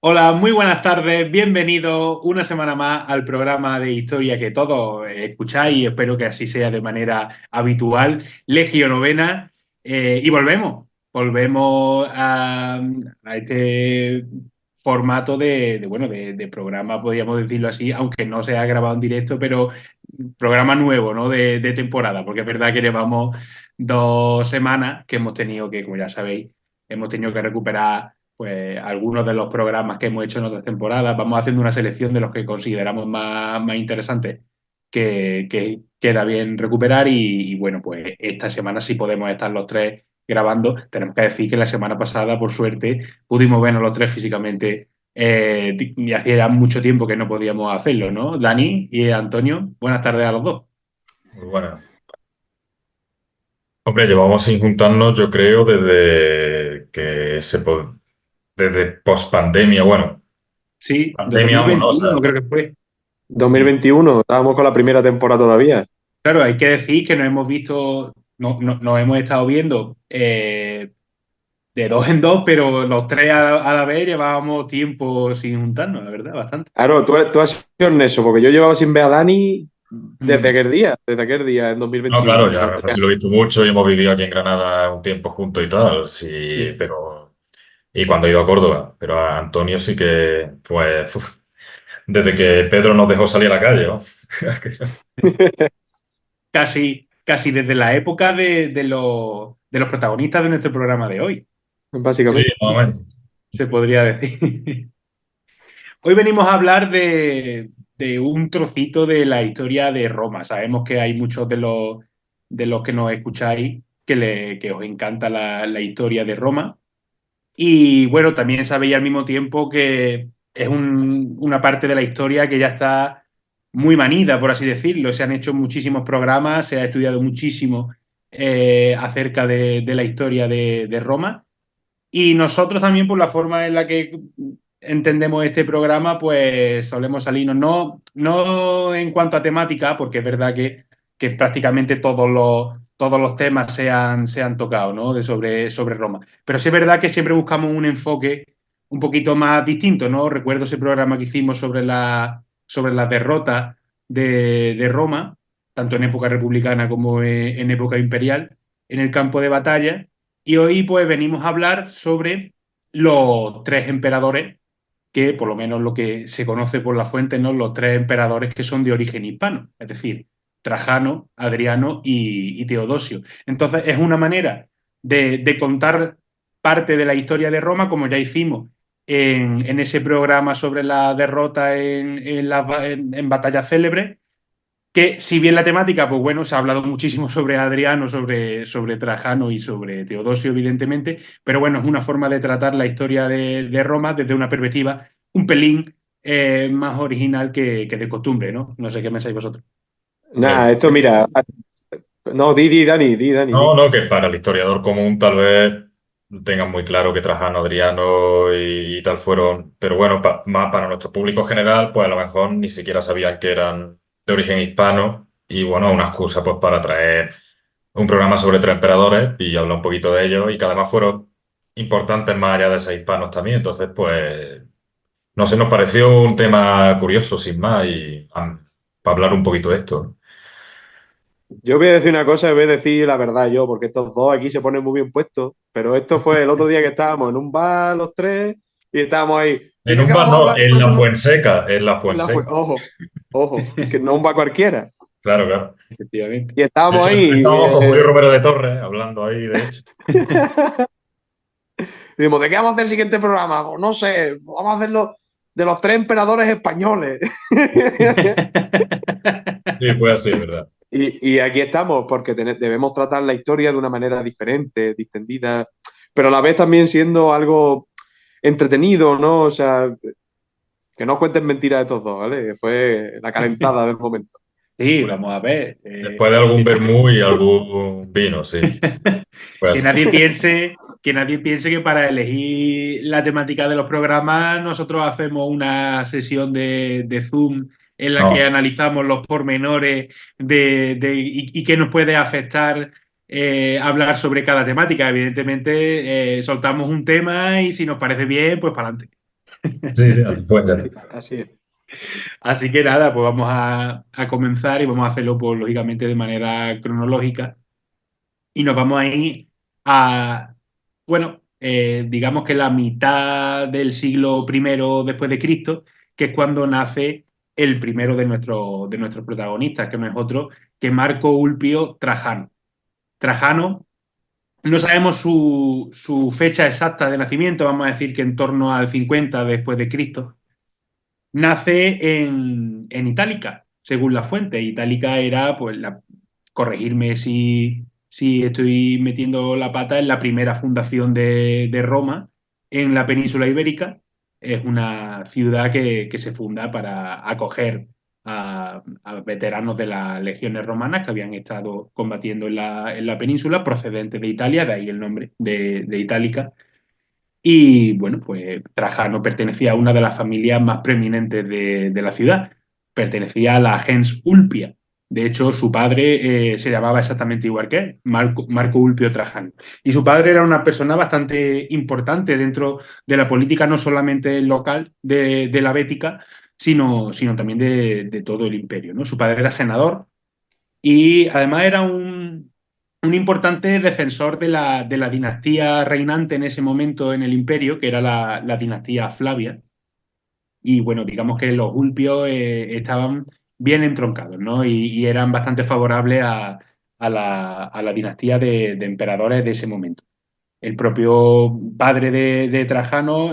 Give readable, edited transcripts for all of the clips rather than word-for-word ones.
Hola, muy buenas tardes. Bienvenido una semana más al programa de historia que todos escucháis y espero que así sea de manera habitual. Legio Novena. Y volvemos a este formato de programa, podríamos decirlo así, aunque no se ha grabado en directo, pero programa nuevo, ¿no? De temporada, porque es verdad que llevamos 2 semanas que hemos tenido que, como ya sabéis, hemos tenido que recuperar pues algunos de los programas que hemos hecho en otras temporadas. Vamos haciendo una selección de los que consideramos más interesantes que queda bien recuperar y bueno, pues esta semana sí podemos estar los tres grabando. Tenemos que decir que la semana pasada, por suerte, pudimos vernos los tres físicamente y hacía ya mucho tiempo que no podíamos hacerlo, ¿no? Dani y Antonio, buenas tardes a los dos. Muy buena. Hombre, llevamos sin juntarnos, yo creo, desde post pandemia, bueno, Sí, de pandemia aún, ¿no? O 2021 sea, creo que fue. 2021, estábamos con la primera temporada todavía. Claro, hay que decir que nos hemos visto, nos hemos estado viendo de dos en dos, pero los tres a la vez llevábamos tiempo sin juntarnos, la verdad, bastante. Claro, tú has sido en eso, porque yo llevaba sin ver a Dani Mm. desde aquel día, en no, 2021. claro, O ya sea, Rafa sí lo he visto mucho y hemos vivido aquí en Granada un tiempo juntos y tal, sí, Sí. pero. Y cuando he ido a Córdoba, pero a Antonio sí que, pues, desde que Pedro nos dejó salir a la calle, ¿no? Casi desde la época de los protagonistas de nuestro programa de hoy, Sí, básicamente. más o menos. se podría decir. Hoy venimos a hablar de un trocito de la historia de Roma. Sabemos que hay muchos de los que nos escucháis que os encanta la historia de Roma. Y bueno, también sabéis al mismo tiempo que es una parte de la historia que ya está muy manida, por así decirlo. Se han hecho muchísimos programas, se ha estudiado muchísimo acerca de la historia de Roma. Y nosotros también, por la forma en la que entendemos este programa, pues solemos salirnos, no en cuanto a temática, porque es verdad que prácticamente todos los temas se han tocado, ¿no? sobre Roma. Pero sí es verdad que siempre buscamos un enfoque un poquito más distinto, ¿no? Recuerdo ese programa que hicimos sobre las derrotas de Roma, tanto en época republicana como en época imperial, en el campo de batalla. Y hoy pues venimos a hablar sobre los tres emperadores, que por lo menos lo que se conoce por la fuente, ¿no? Los tres emperadores que son de origen hispano, es decir, Trajano, Adriano y Teodosio. Entonces es una manera de contar parte de la historia de Roma, como ya hicimos en ese programa sobre la derrota en batallas célebres, que si bien la temática, pues bueno, se ha hablado muchísimo sobre Adriano, sobre Trajano y sobre Teodosio, evidentemente, pero bueno, es una forma de tratar la historia de Roma desde una perspectiva un pelín más original que de costumbre, ¿no? No sé qué pensáis vosotros. Nada, esto mira. No, di, Dani, No, di. no, que para el historiador común tal vez tengan muy claro que Trajano, Adriano y tal fueron, pero bueno, más para nuestro público general, pues a lo mejor ni siquiera sabían que eran de origen hispano y bueno, una excusa pues para traer un programa sobre tres emperadores y hablar un poquito de ellos y que además fueron importantes más allá de ser hispanos también, entonces pues no sé, nos pareció un tema curioso sin más y para hablar un poquito de esto. Yo voy a decir una cosa y voy a decir la verdad yo, porque estos dos aquí se ponen muy bien puestos, pero esto fue el otro día que estábamos en un bar los tres y estábamos ahí. ¿Y En de un qué bar vamos a no, hablar el en la próximo? Fuenseca, en la Fuenseca. Ojo, ojo, que no un bar cualquiera. Claro, claro. Efectivamente. Y De estábamos hecho, ahí. estábamos con Julio Romero de Torres hablando ahí, de hecho. Y dijimos, ¿de qué vamos a hacer el siguiente programa? Pues no sé, vamos a hacerlo de los tres emperadores españoles. Sí, fue así, ¿verdad? Y aquí estamos porque debemos tratar la historia de una manera diferente, distendida, pero a la vez también siendo algo entretenido, ¿no? O sea, que no cuenten mentiras de estos dos, ¿vale? Que fue la calentada del momento. Sí, Hombre, vamos a ver. después de algún vermú y algún vino, sí. Fue Que así. nadie piense que para elegir la temática de los programas nosotros hacemos una sesión de Zoom en la que No, analizamos los pormenores y qué nos puede afectar hablar sobre cada temática. Evidentemente, soltamos un tema y si nos parece bien, pues para adelante. Sí, sí, así fue, ya. Sí, así es. Así que nada, pues vamos a comenzar y vamos a hacerlo, pues, lógicamente, de manera cronológica. Y nos vamos a ir a, bueno, digamos que la mitad del siglo primero después de Cristo, que es cuando nace el primero de nuestros protagonistas, que no es otro que Marco Ulpio Trajano. Trajano, no sabemos su fecha exacta de nacimiento, vamos a decir que en torno al 50 después de Cristo. Nace en Itálica, según la fuente. Itálica era, pues, corregirme si estoy metiendo la pata, en la primera fundación de Roma en la península ibérica. Es una ciudad que se funda para acoger a veteranos de las legiones romanas que habían estado combatiendo en la península, procedentes de Italia, de ahí el nombre de Itálica. Y bueno, pues Trajano pertenecía a una de las familias más preeminentes de la ciudad. Pertenecía a la gens Ulpia. De hecho, su padre se llamaba exactamente igual que él, Marco Ulpio Trajano. Y su padre era una persona bastante importante dentro de la política, no solamente local de la Bética, sino también de todo el imperio, ¿no? Su padre era senador y además era un importante defensor de la dinastía reinante en ese momento en el imperio, que era la dinastía Flavia. Y bueno, digamos que los Ulpios estaban bien entroncados, ¿no? Y eran bastante favorables a la dinastía de emperadores de ese momento. El propio padre de Trajano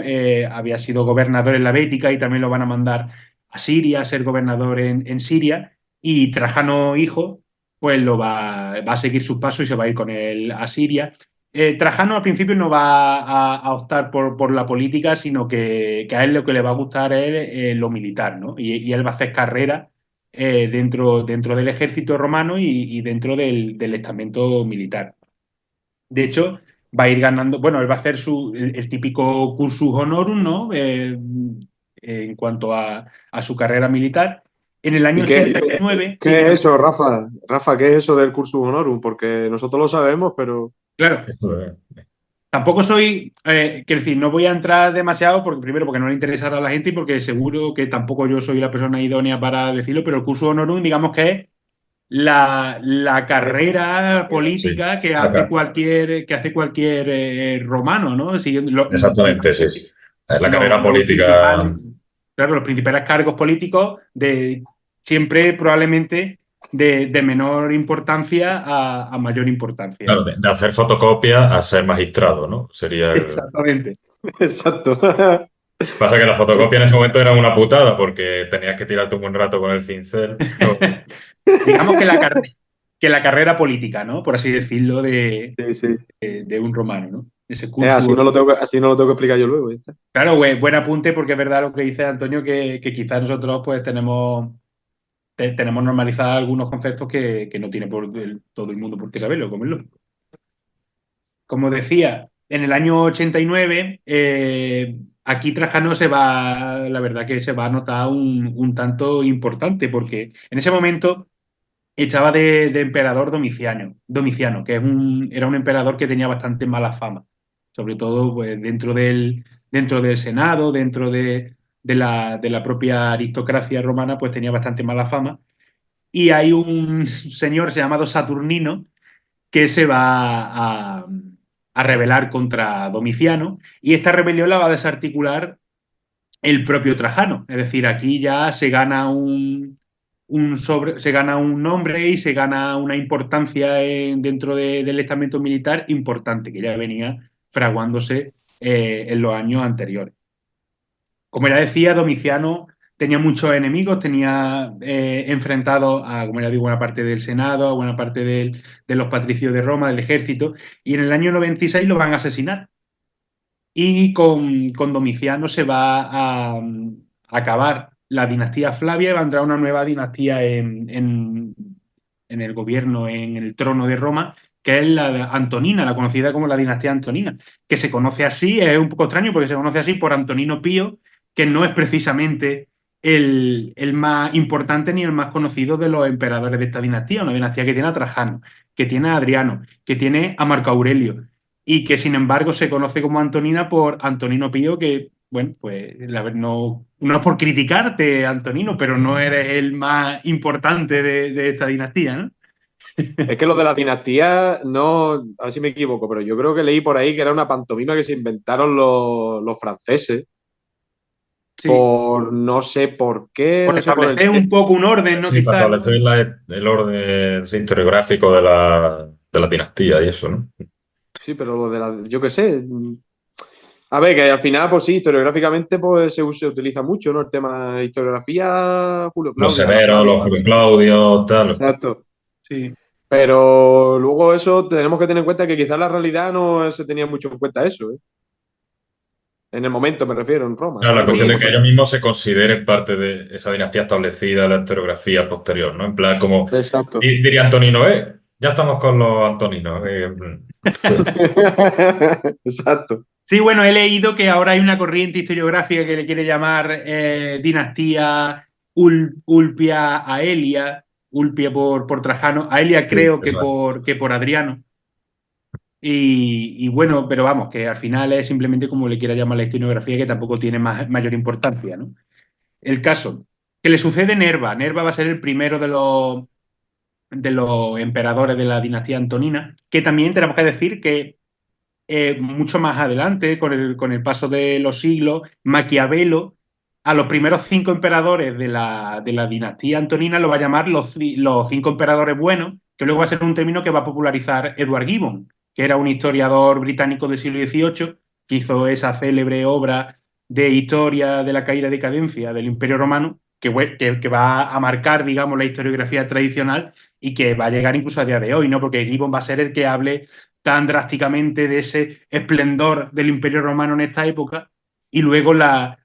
había sido gobernador en la Bética y también lo van a mandar a Siria a ser gobernador en Siria. Y Trajano, hijo, pues va a seguir sus pasos y se va a ir con él a Siria. Trajano al principio no va a optar por la política, sino que a él lo que le va a gustar es lo militar, ¿no? Y él va a hacer carrera dentro del ejército romano y dentro del estamento militar. De hecho, va a ir ganando, bueno, él va a hacer el típico cursus honorum, ¿no? En cuanto a su carrera militar. En el año ¿Y qué, 89, sí, qué es dime. eso, Rafa? Rafa, ¿qué es eso del cursus honorum? Porque nosotros lo sabemos, pero Claro, Esto es- tampoco soy, quiero decir, no voy a entrar demasiado, porque primero porque no le interesará a la gente y porque seguro que tampoco yo soy la persona idónea para decirlo, pero el cursus honorum, digamos que es la carrera Sí, política acá. que hace cualquier romano, ¿no? Siguiendo Exactamente, sí, sí. La carrera los política. principales, claro, los principales cargos políticos siempre probablemente de menor importancia a mayor importancia, Claro, ¿no? de hacer fotocopia a ser magistrado, ¿no? Sería el. Exactamente. exacto. Pasa que la fotocopia en ese momento era una putada porque tenías que tirarte un buen rato con el cincel. Digamos que la carrera política, ¿no? Por así decirlo, Sí, sí. de un romano, ¿no? Ese curso. Así no lo tengo que explicar yo luego. Ya está. Claro, güey, buen apunte porque es verdad lo que dice Antonio, que quizás nosotros pues tenemos normalizados algunos conceptos que no tiene todo el mundo por qué saberlo, como es lógico. Como decía, en el año 89, aquí Trajano la verdad que se va a notar un tanto importante, porque en ese momento estaba de emperador Domiciano, que era un emperador que tenía bastante mala fama, sobre todo pues, dentro del Senado, dentro de la propia aristocracia romana, pues tenía bastante mala fama. Y hay un señor llamado Saturnino que se va a rebelar contra Domiciano y esta rebelión la va a desarticular el propio Trajano. Es decir, aquí ya se gana se gana un nombre y se gana una importancia dentro del estamento militar importante que ya venía fraguándose en los años anteriores. Como ya decía, Domiciano tenía muchos enemigos, tenía enfrentado a, como ya digo, buena parte del Senado, a buena parte de los patricios de Roma, del ejército, y en el año 96 lo van a asesinar. Y con Domiciano se va a acabar la dinastía Flavia y vendrá una nueva dinastía en el gobierno, en el trono de Roma, que es la de Antonina, la conocida como la dinastía Antonina, que se conoce así, es un poco extraño porque se conoce así por Antonino Pío, que no es precisamente el más importante ni el más conocido de los emperadores de esta dinastía, una dinastía que tiene a Trajano, que tiene a Adriano, que tiene a Marco Aurelio y que sin embargo se conoce como Antonina por Antonino Pío, que bueno, pues no es por criticarte, Antonino, pero no eres el más importante de esta dinastía, ¿no? Es que lo de la dinastía, no, a ver si me equivoco, pero yo creo que leí por ahí que era una pantomima que se inventaron los franceses Sí, por no sé por qué, por no sé por el establecer qué. un poco un orden, ¿no? Sí, para Quizás, ¿no? establecer el orden sí, historiográfico de la dinastía y eso, ¿no? Sí, pero lo de la, yo qué sé. A ver, que al final, pues sí, historiográficamente pues se utiliza mucho, ¿no? El tema de historiografía, Julio Los Claudio, Ana severos, Flavia, los tal, no Julio sé qué. Claudio, tal. Exacto. Sí. Pero luego eso tenemos que tener en cuenta que quizás la realidad no se tenía mucho en cuenta eso, ¿eh? En el momento me refiero, en Roma, Claro, la ¿sabes? Porque cuestión de Sí, que ellos mismos se consideren parte de esa dinastía establecida en la historiografía posterior, ¿no? En plan, como Exacto. diría Antonino, ya estamos con los Antoninos. Exacto. sí, bueno, he leído que ahora hay una corriente historiográfica que le quiere llamar dinastía Ulpia Aelia, Ulpia por Trajano, Aelia Sí, creo eso es. que por Adriano. Y bueno, pero vamos, que al final es simplemente como le quiera llamar la historiografía, que tampoco tiene mayor importancia, ¿no? El caso, que le sucede a Nerva. Nerva va a ser el primero de los emperadores de la dinastía antonina, que también tenemos que decir que mucho más adelante, con el paso de los siglos, Maquiavelo a los primeros 5 emperadores de la dinastía antonina lo va a llamar los 5 emperadores buenos, que luego va a ser un término que va a popularizar Edward Gibbon, que era un historiador británico del siglo XVIII, que hizo esa célebre obra de historia de la caída y decadencia del Imperio Romano, que va a marcar, digamos, la historiografía tradicional y que va a llegar incluso a día de hoy, ¿no? Porque Gibbon va a ser el que hable tan drásticamente de ese esplendor del Imperio Romano en esta época y luego la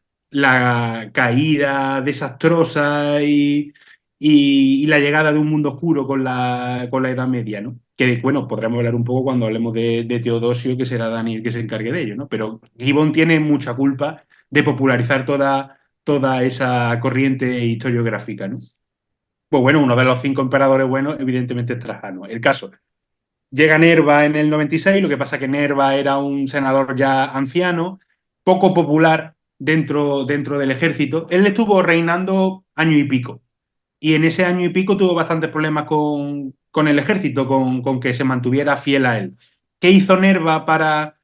caída desastrosa y la llegada de un mundo oscuro con la Edad Media, ¿no? Que, bueno, podremos hablar un poco cuando hablemos de Teodosio, que será Daniel que se encargue de ello, ¿no? Pero Gibbon tiene mucha culpa de popularizar toda esa corriente historiográfica, ¿no? Pues bueno, uno de los 5 emperadores buenos, evidentemente, es Trajano. El caso, llega Nerva en el 96, lo que pasa es que Nerva era un senador ya anciano, poco popular dentro del ejército. Él estuvo reinando año y pico. Y en ese año y pico tuvo bastantes problemas con el ejército, con que se mantuviera fiel a él. ¿Qué hizo Nerva para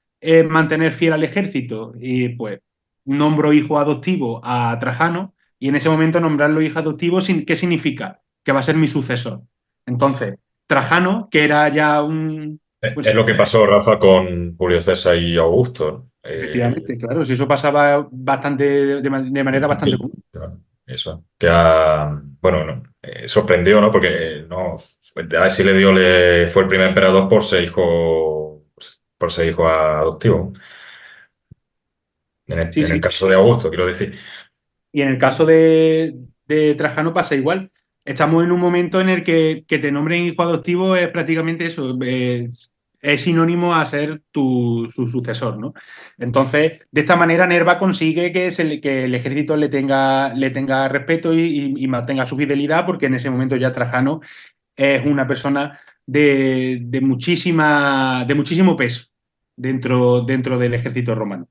mantener fiel al ejército? Y pues nombró hijo adoptivo a Trajano, y en ese momento nombrarlo hijo adoptivo, ¿qué significa? Que va a ser mi sucesor. Entonces, Trajano, que era ya un, Es pues lo que pasó, Rafa, con Julio César y Augusto, ¿no? efectivamente, claro, si eso pasaba bastante, de manera bastante común. Claro, eso. Bueno, no, sorprendió, ¿no? Porque no, a ver si fue el primer emperador por ser hijo adoptivo. Sí, En el sí. caso de Augusto, quiero decir. Y en el caso de Trajano pasa igual. Estamos en un momento en el que te nombren hijo adoptivo es prácticamente eso, es sinónimo a ser su sucesor, ¿no? Entonces, de esta manera Nerva consigue que el ejército le tenga respeto y mantenga su fidelidad, porque en ese momento ya Trajano es una persona de muchísimo peso dentro del ejército romano.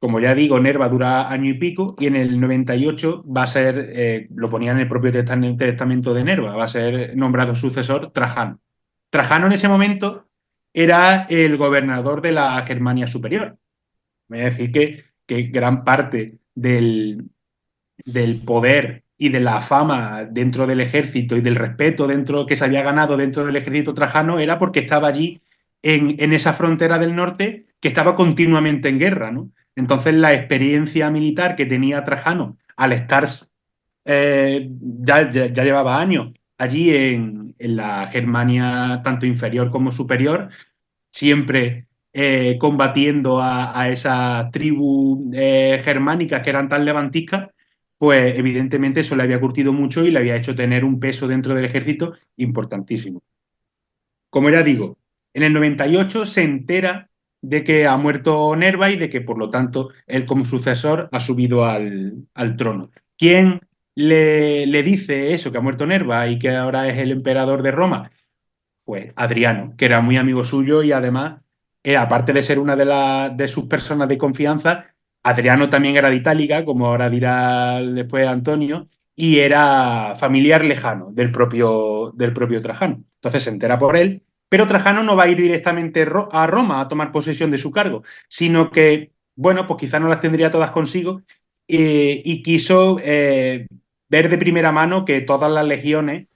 Como ya digo, Nerva dura año y pico y en el 98 va a ser, lo ponía en el propio testamento de Nerva, va a ser nombrado sucesor Trajano. Trajano en ese momento era el gobernador de la Germania Superior. Voy a decir que gran parte del poder y de la fama dentro del ejército y del respeto que se había ganado dentro del ejército trajano era porque estaba allí en esa frontera del norte que estaba continuamente en guerra, ¿no? Entonces la experiencia militar que tenía Trajano al estar, ya llevaba años allí en la Germania tanto inferior como superior, siempre combatiendo a esas tribus germánicas que eran tan levantiscas, pues evidentemente eso le había curtido mucho y le había hecho tener un peso dentro del ejército importantísimo. Como ya digo, en el 98 se entera de que ha muerto Nerva y de que por lo tanto él como sucesor ha subido al trono. ¿Quién le dice eso, que ha muerto Nerva y que ahora es el emperador de Roma? Pues Adriano, que era muy amigo suyo y además, aparte de ser una de sus personas de confianza, Adriano también era de Itálica, como ahora dirá después Antonio, y era familiar lejano del propio Trajano. Entonces se entera por él, pero Trajano no va a ir directamente a Roma a tomar posesión de su cargo, sino que, bueno, pues quizás no las tendría todas consigo y quiso ver de primera mano que todas las legiones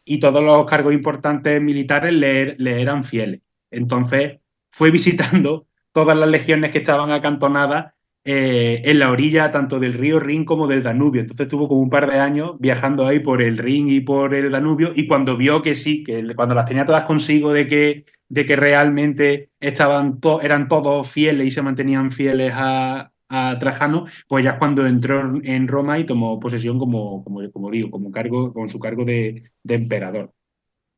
y todos los cargos importantes militares le eran fieles. Entonces fue visitando todas las legiones que estaban acantonadas en la orilla tanto del río Rin como del Danubio. Entonces estuvo como un par de años viajando ahí por el Rin y por el Danubio y cuando vio que sí, que cuando las tenía todas consigo de que realmente eran todos fieles y se mantenían fieles a Trajano, pues ya es cuando entró en Roma y tomó posesión como digo, como cargo, con su cargo de emperador.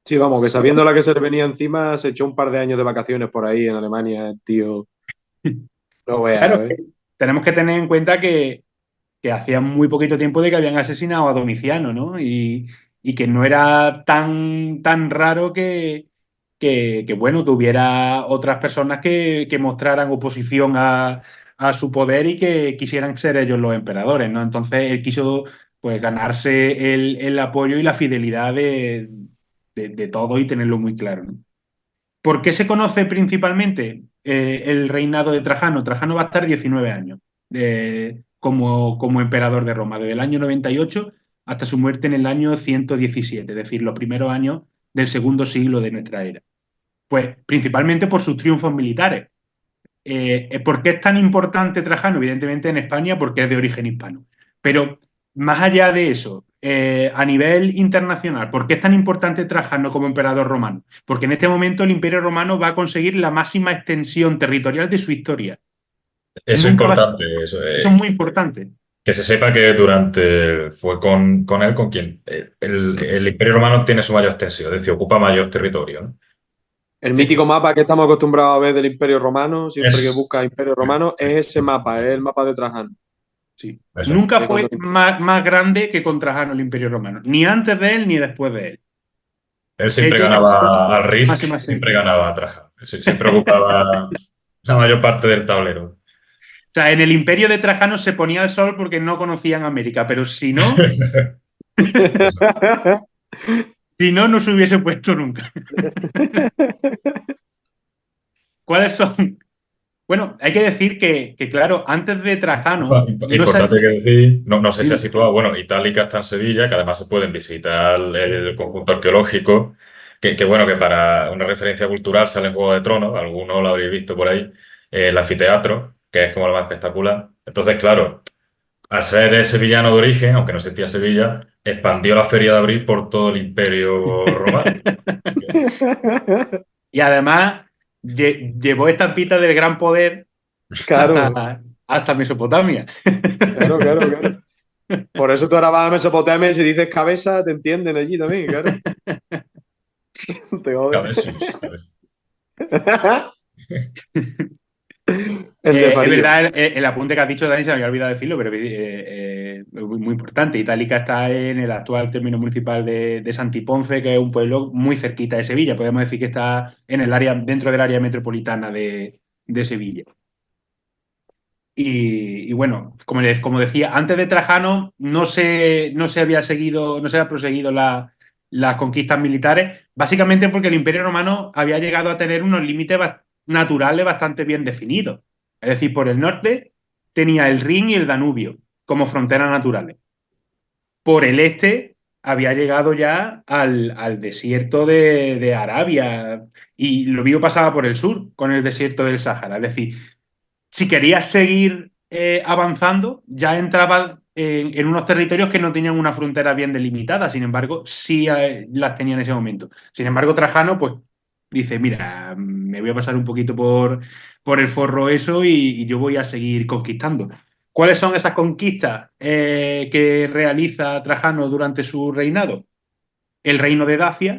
Sí, vamos, que sabiendo la que se le venía encima, se echó un par de años de vacaciones por ahí en Alemania, el tío. No Claro, veas, ¿eh? tenemos que tener en cuenta que hacía muy poquito tiempo de que habían asesinado a Domiciano, ¿no? Y que no era tan raro que, bueno, que hubiera otras personas que mostraran oposición a su poder y que quisieran ser ellos los emperadores, ¿no? Entonces él quiso, pues, ganarse el apoyo y la fidelidad de todo y tenerlo muy claro, ¿no? ¿Por qué se conoce principalmente el reinado de Trajano? Trajano va a estar 19 años como emperador de Roma, desde el año 98 hasta su muerte en el año 117, es decir, los primeros años del segundo siglo de nuestra era. Pues principalmente por sus triunfos militares. ¿Por qué es tan importante Trajano? Evidentemente en España porque es de origen hispano. Pero más allá de eso, a nivel internacional, ¿por qué es tan importante Trajano como emperador romano? Porque en este momento el Imperio Romano va a conseguir la máxima extensión territorial de su historia. Eso es Nunca va a ser- importante, eso, Eso es muy importante. que se sepa que fue con él con quien el Imperio Romano tiene su mayor extensión, es decir, ocupa mayor territorio, ¿no? El Eh, mítico mapa que estamos acostumbrados a ver del Imperio Romano, siempre que Es, buscas Imperio Romano, es ese mapa, es el mapa de Trajano. sí. eso. Nunca De cuando- fue más grande que con Trajano el Imperio Romano, ni antes de él ni después de él. Él De siempre hecho, Trajano ganaba al Risk, máxima siempre extensión. ganaba a Trajan. Siempre ocupaba la mayor parte del tablero. O sea, en el imperio de Trajano se ponía el sol porque no conocían América, pero si no, Eso. si no, no se hubiese puesto nunca. ¿Cuáles son? Bueno, hay que decir claro, antes de Trajano, no sé. Importante que decir, no sé si ha Dime. situado, bueno, Itálica está en Sevilla, que además se pueden visitar el conjunto arqueológico, que bueno, que para una referencia cultural sale en Juego de Tronos, algunos lo habréis visto por ahí, el anfiteatro, que es como lo más espectacular. Entonces, claro, al ser sevillano de origen, aunque no existía Sevilla, expandió la Feria de Abril por todo el Imperio Romano. Y además llevó estampita del gran poder Claro, hasta Mesopotamia. claro, claro, claro. Por eso tú ahora vas a Mesopotamia y si dices cabeza, te entienden allí también, claro. Te jode. Cabesius, Cabesius. El de Es Farío. verdad, el apunte que has dicho, Dani, se me había olvidado decirlo, pero es muy importante. Itálica está en el actual término municipal de Santiponce, que es un pueblo muy cerquita de Sevilla. Podemos decir que está en el área, dentro del área metropolitana de Sevilla. Y bueno, como decía, antes de Trajano no se había seguido, no se había proseguido las conquistas militares, básicamente porque el Imperio Romano había llegado a tener unos límites naturales bastante bien definidos. Es decir, por el norte tenía el Rin y el Danubio como fronteras naturales. Por el este había llegado ya al desierto de Arabia y lo mismo pasaba por el sur con el desierto del Sáhara. Es decir, si querías seguir avanzando, ya entrabas en unos territorios que no tenían una frontera bien delimitada, sin embargo, sí las tenía en ese momento. Sin embargo, Trajano, pues, dice, mira, me voy a pasar un poquito por el forro eso y yo voy a seguir conquistando. ¿Cuáles son esas conquistas que realiza Trajano durante su reinado? El reino de Dacia,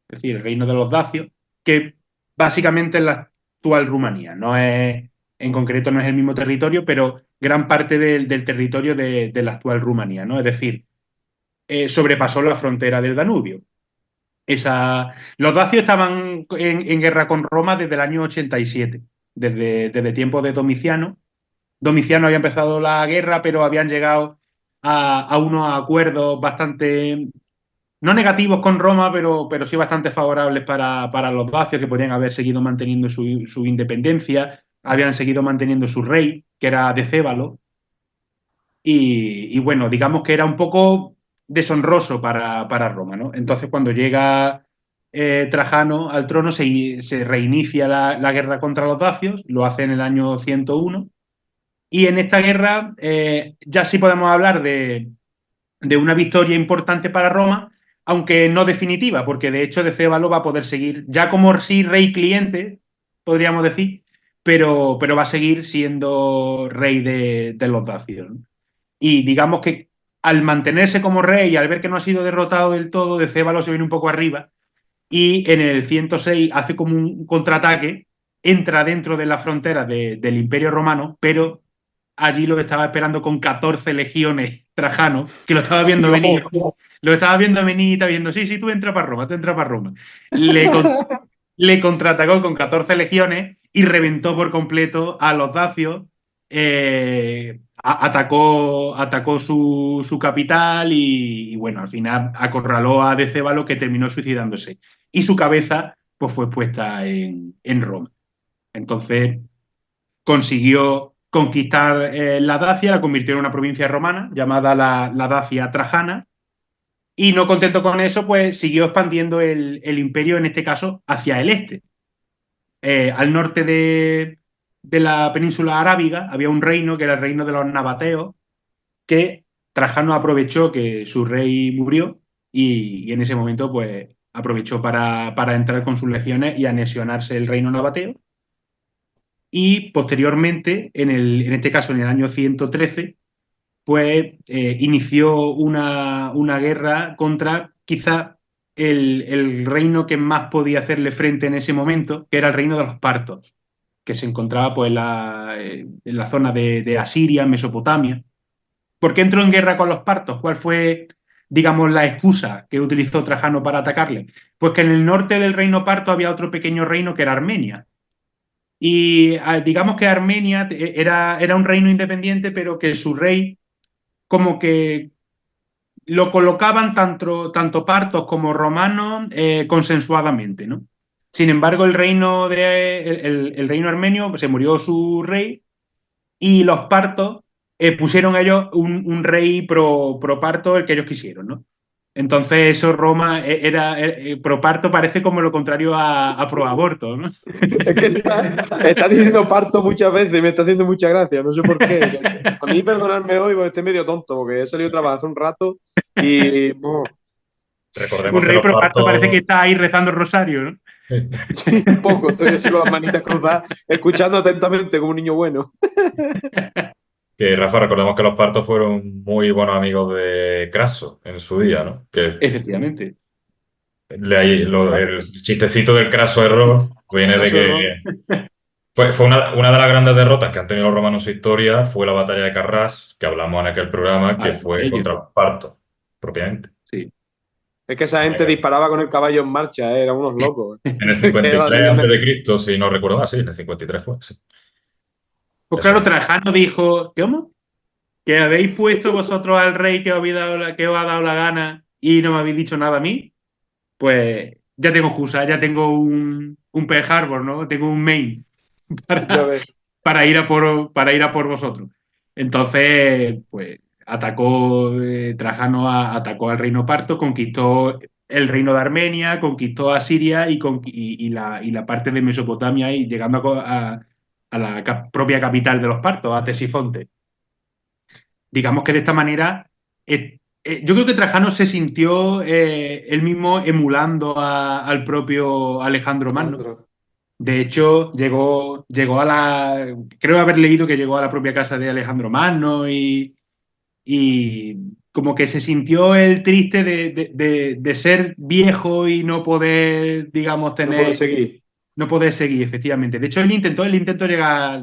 es decir, el reino de los dacios, que básicamente es la actual Rumanía. No es, en concreto no es el mismo territorio, pero gran parte del territorio de la actual Rumanía, ¿no? Es decir, sobrepasó la frontera del Danubio. Los dacios estaban en guerra con Roma desde el año 87, desde tiempos de Domiciano, Domiciano había empezado la guerra, pero habían llegado a unos acuerdos bastante, no negativos con Roma, pero sí bastante favorables para los dacios, que podían haber seguido manteniendo su independencia, habían seguido manteniendo su rey, que era Decébalo, y bueno, digamos que era un poco deshonroso para Roma, ¿no? Entonces, cuando llega Trajano al trono, se reinicia la guerra contra los dacios, lo hace en el año 101, y en esta guerra ya sí podemos hablar de una victoria importante para Roma, aunque no definitiva, porque de hecho Decébalo va a poder seguir, ya como sí rey cliente, podríamos decir, pero va a seguir siendo rey de los dacios, ¿no? Y digamos que al mantenerse como rey y al ver que no ha sido derrotado del todo, Decébalo se viene un poco arriba y en el 106 hace como un contraataque, entra dentro de la frontera del Imperio Romano, pero allí lo estaba esperando con 14 legiones Trajano, que lo estaba viendo venir. Lo estaba viendo venir y estaba viendo, sí, sí, tú entras para Roma, tú entras para Roma. Le, con- Le contraatacó con 14 legiones y reventó por completo a los dacios. Atacó su capital y, bueno, al final acorraló a Decébalo, que terminó suicidándose. Y su cabeza pues, fue puesta en Roma. Entonces consiguió conquistar la Dacia, la convirtió en una provincia romana llamada la Dacia Trajana, y no contento con eso, pues siguió expandiendo el imperio, en este caso, hacia el este. Al norte de la península arábiga había un reino, que era el reino de los nabateos, que Trajano aprovechó que su rey murió y en ese momento pues aprovechó para entrar con sus legiones y anexionarse el reino nabateo. Y posteriormente, en este caso en el año 113, pues inició una guerra contra quizá el reino que más podía hacerle frente en ese momento, que era el reino de los partos, que se encontraba pues, en la zona de Asiria, Mesopotamia. ¿Por qué entró en guerra con los partos? ¿Cuál fue, digamos, la excusa que utilizó Trajano para atacarle? Pues que en el norte del reino parto había otro pequeño reino que era Armenia. Y digamos que Armenia era un reino independiente, pero que su rey como que lo colocaban tanto partos como romanos consensuadamente, ¿no? Sin embargo, el reino armenio, pues, se murió su rey y los partos pusieron ellos un rey pro parto, el que ellos quisieron, ¿no? Entonces eso Roma pro parto, parece como lo contrario a pro aborto, ¿no? Es que está diciendo parto muchas veces y me está haciendo mucha gracia, no sé por qué. A mí perdonadme hoy porque estoy medio tonto, porque he salido a trabajar hace un rato y Un Recordemos que rey los pro parto parece que partos... está ahí rezando el rosario, ¿no? sí, un poco, estoy así con las manitas cruzadas, escuchando atentamente como un niño bueno. Que Rafa, recordemos que los partos fueron muy buenos amigos de Craso en su día, ¿no? Que Efectivamente. el chistecito del Craso error viene de Caso error. que fue una de las grandes derrotas que han tenido los romanos en su historia, fue la batalla de Carrás, que hablamos en aquel programa, que Hablamos de fue ello, contra los partos, propiamente. sí. Es que esa gente disparaba con el caballo en marcha, eran unos locos. En el Que eran 53 legiones. antes de Cristo, si no recuerdo mal, sí, en el 53 fue, sí. Pues claro, Eso. Trajano dijo, ¿cómo? ¿Que habéis puesto vosotros al rey que os ha dado la gana y no me habéis dicho nada a mí? Pues ya tengo excusa, ya tengo un Pearl Harbor, ¿no? Tengo un Maine Ya para, ves. para ir a por vosotros. Entonces, pues atacó, Trajano atacó al reino parto, conquistó el reino de Armenia, conquistó a Siria y la parte de Mesopotamia, y llegando a la propia capital de los partos, a Ctesifonte. Digamos que de esta manera, yo creo que Trajano se sintió él mismo emulando al propio Alejandro Magno. Alejandro. De hecho, llegó creo haber leído que llegó a la propia casa de Alejandro Magno y como que se sintió él triste de ser viejo y no poder, digamos, No puede seguir. no poder seguir, efectivamente. De hecho, él intentó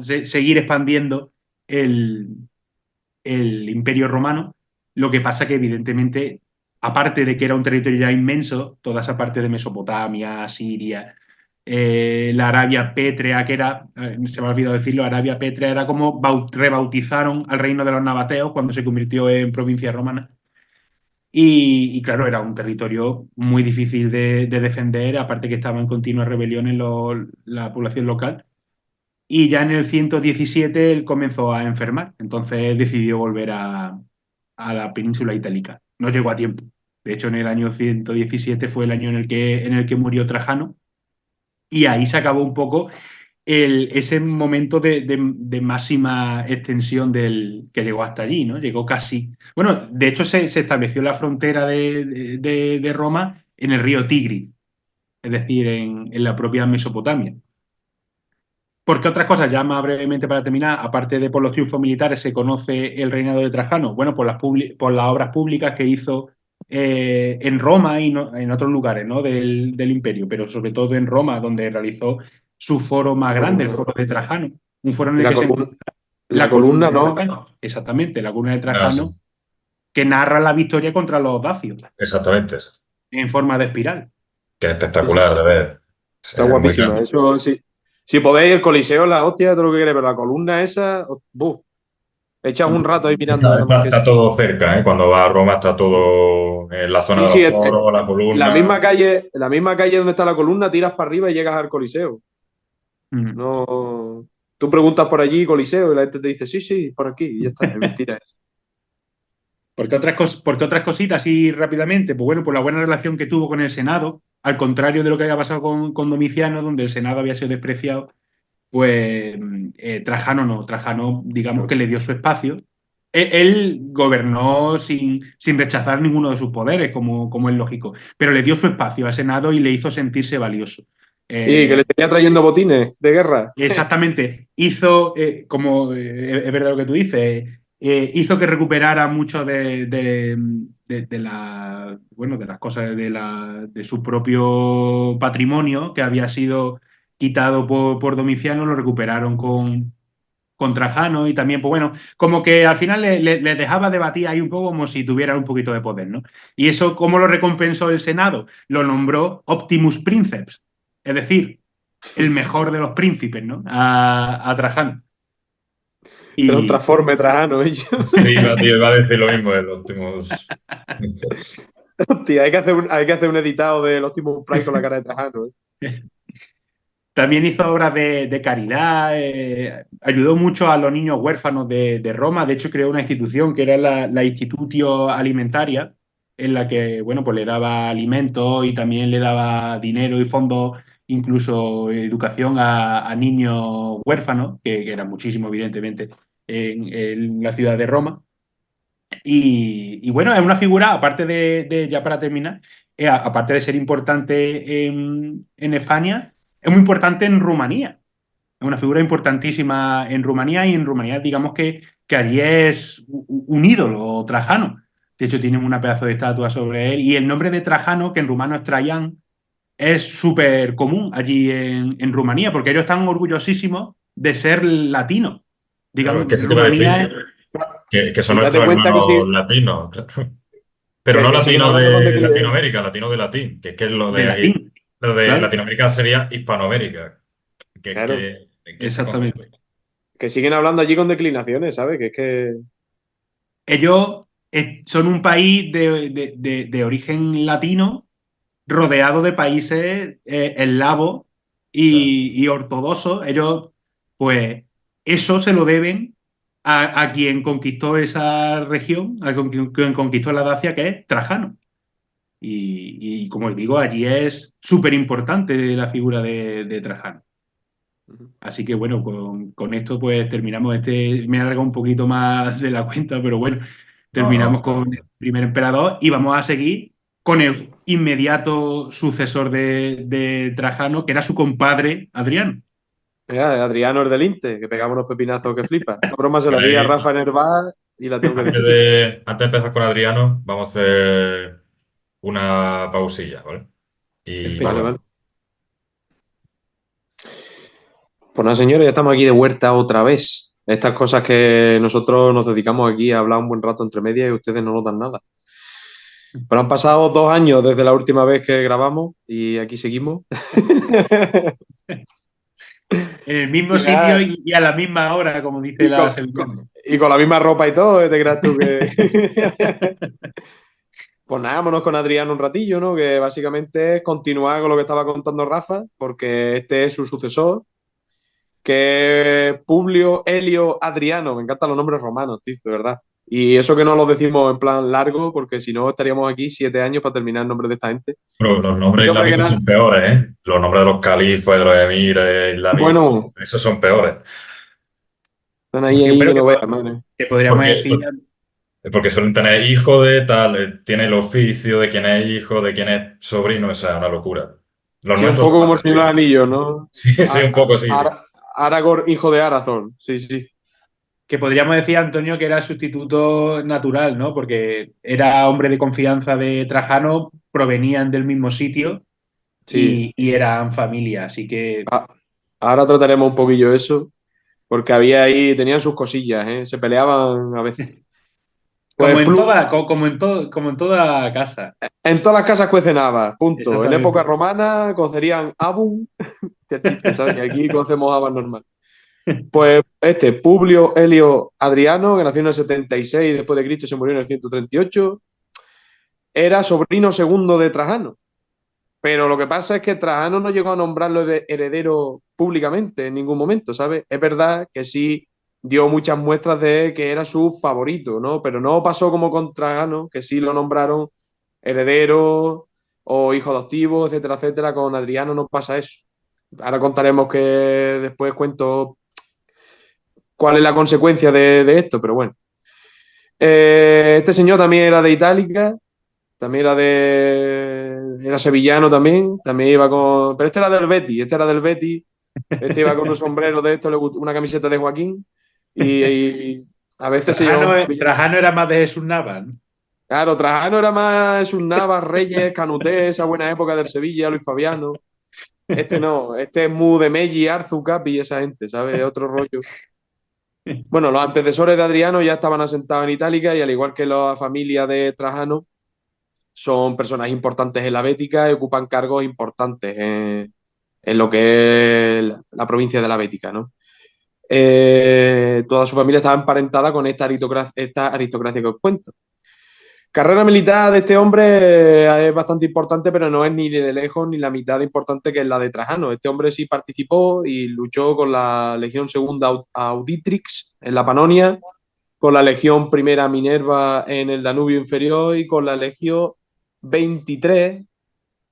seguir expandiendo el, el Imperio Romano. Lo que pasa que, evidentemente, aparte de que era un territorio ya inmenso, toda esa parte de Mesopotamia, Siria, la Arabia Pétrea, que era, se me ha olvidado decirlo, Arabia Pétrea era como rebautizaron al reino de los nabateos cuando se convirtió en provincia romana. Y claro, era un territorio muy difícil de defender, aparte que estaba en continuas rebeliones la población local. Y ya en el 117 él comenzó a enfermar, entonces decidió volver a la península itálica. No llegó a tiempo. De hecho, en el año 117 fue el año en el que murió Trajano, y ahí se acabó un poco ese momento de máxima extensión que llegó hasta allí, ¿no? Llegó casi. Bueno, de hecho, se estableció la frontera de Roma en el río Tigris, es decir, en la propia Mesopotamia. Porque otras cosas, ya más brevemente para terminar, aparte de por los triunfos militares, se conoce el reinado de Trajano. Bueno, por las obras públicas que hizo en Roma y en otros lugares, ¿no? del imperio, pero sobre todo en Roma, donde realizó su foro más grande, el foro de Trajano. Un foro en Y el la que se columna, encuentra la la columna columna, de ¿no? Trajano. Exactamente, la columna de Ah, sí. Trajano, que narra la victoria contra los dacios Exactamente. en forma de espiral. Que es Sí, sí. espectacular de ver. Está Es muy guapísima. grande. Eso sí. Si podéis, el Coliseo, la hostia, todo lo que queréis, pero la columna esa, ¡buf! Echas un rato ahí mirando Está, nada más está- que está eso. todo cerca, ¿eh? Cuando vas a Roma está todo en la zona Sí, de sí, los foros, la columna. la misma calle donde está la columna, tiras para arriba y llegas al Coliseo. Mm. No. Tú preguntas por allí, Coliseo, y la gente te dice, sí, sí, por aquí, y ya está, es mentira. Porque otras cositas, así rápidamente, pues bueno, por la buena relación que tuvo con el Senado, al contrario de lo que había pasado con Domiciano, donde el Senado había sido despreciado, pues Trajano no, Trajano digamos que le dio su espacio. Él gobernó sin rechazar ninguno de sus poderes, como es lógico, pero le dio su espacio al Senado y le hizo sentirse valioso. Y que le Eh, seguía trayendo botines de guerra. Exactamente, hizo, como es verdad lo que tú dices, hizo que recuperara mucho bueno, de las cosas de su propio patrimonio que había sido quitado por Domiciano, lo recuperaron con Trajano, y también, pues bueno, como que al final le dejaba debatir ahí un poco como si tuviera un poquito de poder, ¿no? Y eso, ¿cómo lo recompensó el Senado? Lo nombró Optimus Princeps, es decir, el mejor de los príncipes, ¿no? A Trajano. Era un Y transforme trajano, ellos. Sí, iba a decir lo mismo de los últimos. Hostia, hay que hacer un editado del Optimus Prime con la cara de Trajano. también hizo obras de caridad, ayudó mucho a los niños huérfanos de Roma. De hecho, creó una institución que era la Institutio Alimentaria, en la que, bueno, pues le daba alimentos y también le daba dinero y fondos, incluso educación a niños huérfanos, que eran muchísimos, evidentemente, en la ciudad de Roma. Y bueno, es una figura, aparte ya para terminar, aparte de ser importante en España, es muy importante en Rumanía. Es una figura importantísima en Rumanía, y en Rumanía digamos que allí es un ídolo, Trajano. De hecho, tienen una pedazo de estatua sobre él. Y el nombre de Trajano, que en rumano es Traian, es súper común allí en Rumanía, porque ellos están orgullosísimos de ser latinos. Claro, es Digamos, que se te iba a Rumanía es decir que son Y date nuestros cuenta hermanos latinos, claro. Pero no que siguen latinos hablando de Latinoamérica, latinos de latín, que es de latín, lo de claro. Latinoamérica sería Hispanoamérica, claro, que ese concepto. Exactamente. que siguen hablando allí con declinaciones, ¿sabes? Que es que. Ellos son un país de origen latino, rodeado de países eslavos Exacto. y ortodoxos. Ellos, pues, eso se lo deben a quien conquistó esa región, quien conquistó la Dacia, que es Trajano. Y como os digo, allí es súper importante la figura de Trajano. Así que bueno, con esto pues terminamos. Me ha alargado un poquito más de la cuenta, pero bueno, No, no, terminamos claro. con el primer emperador y vamos a seguir con el inmediato sucesor de Trajano, que era su compadre Adriano. Mira, Adriano es del Inte, que pegaba unos pepinazos que flipa. Esta broma se Y la di a ahí, Rafa en el bar y la tengo que antes decir. de empezar con Adriano, vamos a hacer una pausilla, ¿vale? Y Vale, Perfecto. vale. volvemos. Pues nada, señores, ya estamos aquí de vuelta otra vez. Estas cosas que nosotros nos dedicamos aquí a hablar un buen rato entre medias y ustedes no notan nada. Pero han pasado 2 años desde la última vez que grabamos y aquí seguimos. En el mismo Y, sitio nada, y a la misma hora, como dice y la con, sevillana. y con la misma ropa y todo, ¿eh? ¿Te creas tú que...? Pues nada, vámonos con Adriano un ratillo, ¿no? Que básicamente es continuar con lo que estaba contando Rafa, porque este es su sucesor, que es Publio Helio Adriano. Me encantan los nombres romanos, tío, de verdad. Y eso que no lo decimos en plan largo, porque si no estaríamos aquí 7 años para terminar el nombre de esta gente. Pero los nombres Este hombre que islámicos nace... son peores, ¿eh? Los nombres de los califas, de los emires islámicos, Bueno, esos son peores. están ahí, Hostia, ahí pero que no veas, madre. que podríamos Porque, decir, porque suelen tener hijo de tal, tiene el oficio de quién es hijo, de quién es sobrino, o sea, una locura. Los Sí, un nuestros son poco más como el Señor de los sencillos. Anillos, ¿no? Sí, sí, un poco, sí, sí. Aragorn, hijo de Arathorn. Sí, sí. que podríamos decir, Antonio, que era sustituto natural, ¿no? Porque era hombre de confianza de Trajano, provenían del mismo sitio Sí. y eran familia, así que Ah, ahora trataremos un poquillo eso, porque había ahí, tenían sus cosillas, ¿eh? Se peleaban a veces. como Pues en toda, como en toda casa, En todas las casas cuecen habas, punto. En época exactamente. romana cocerían abum, este chiste, ¿sabes? Y aquí cocemos habas normal. Pues Publio Helio Adriano, que nació en el 76 después de Cristo y se murió en el 138, era sobrino segundo de Trajano. Pero lo que pasa es que Trajano no llegó a nombrarlo de heredero públicamente en ningún momento, ¿sabes? Es verdad que sí dio muchas muestras de que era su favorito, ¿no? Pero no pasó como con Trajano, que sí lo nombraron heredero o hijo adoptivo, etcétera, etcétera. Con Adriano no pasa eso. Ahora contaremos que después cuento cuál es la consecuencia de esto, pero bueno. Este señor también era de Itálica, también era sevillano también iba con, pero este era del Betis, este iba con un sombrero de esto, una camiseta de Joaquín y a veces se llevaba un poquillo. Trajano era más de Jesús Nava, ¿no? Claro, Trajano era más un Navas, Reyes, Canuté, esa buena época del Sevilla, Luis Fabiano. Este no, este es muy de Melli, Arzu, Capi y esa gente, ¿sabes? Otro rollo. Bueno, los antecesores de Adriano ya estaban asentados en Itálica y al igual que la familia de Trajano, son personajes importantes en la Bética y ocupan cargos importantes en lo que es la provincia de la Bética, ¿no? Toda su familia estaba emparentada con esta aristocracia que os cuento. Carrera militar de este hombre es bastante importante, pero no es ni de lejos ni la mitad de importante que es la de Trajano. Este hombre sí participó y luchó con la Legión Segunda Auditrix en la Panonia, con la Legión Primera Minerva en el Danubio Inferior y con la Legión 23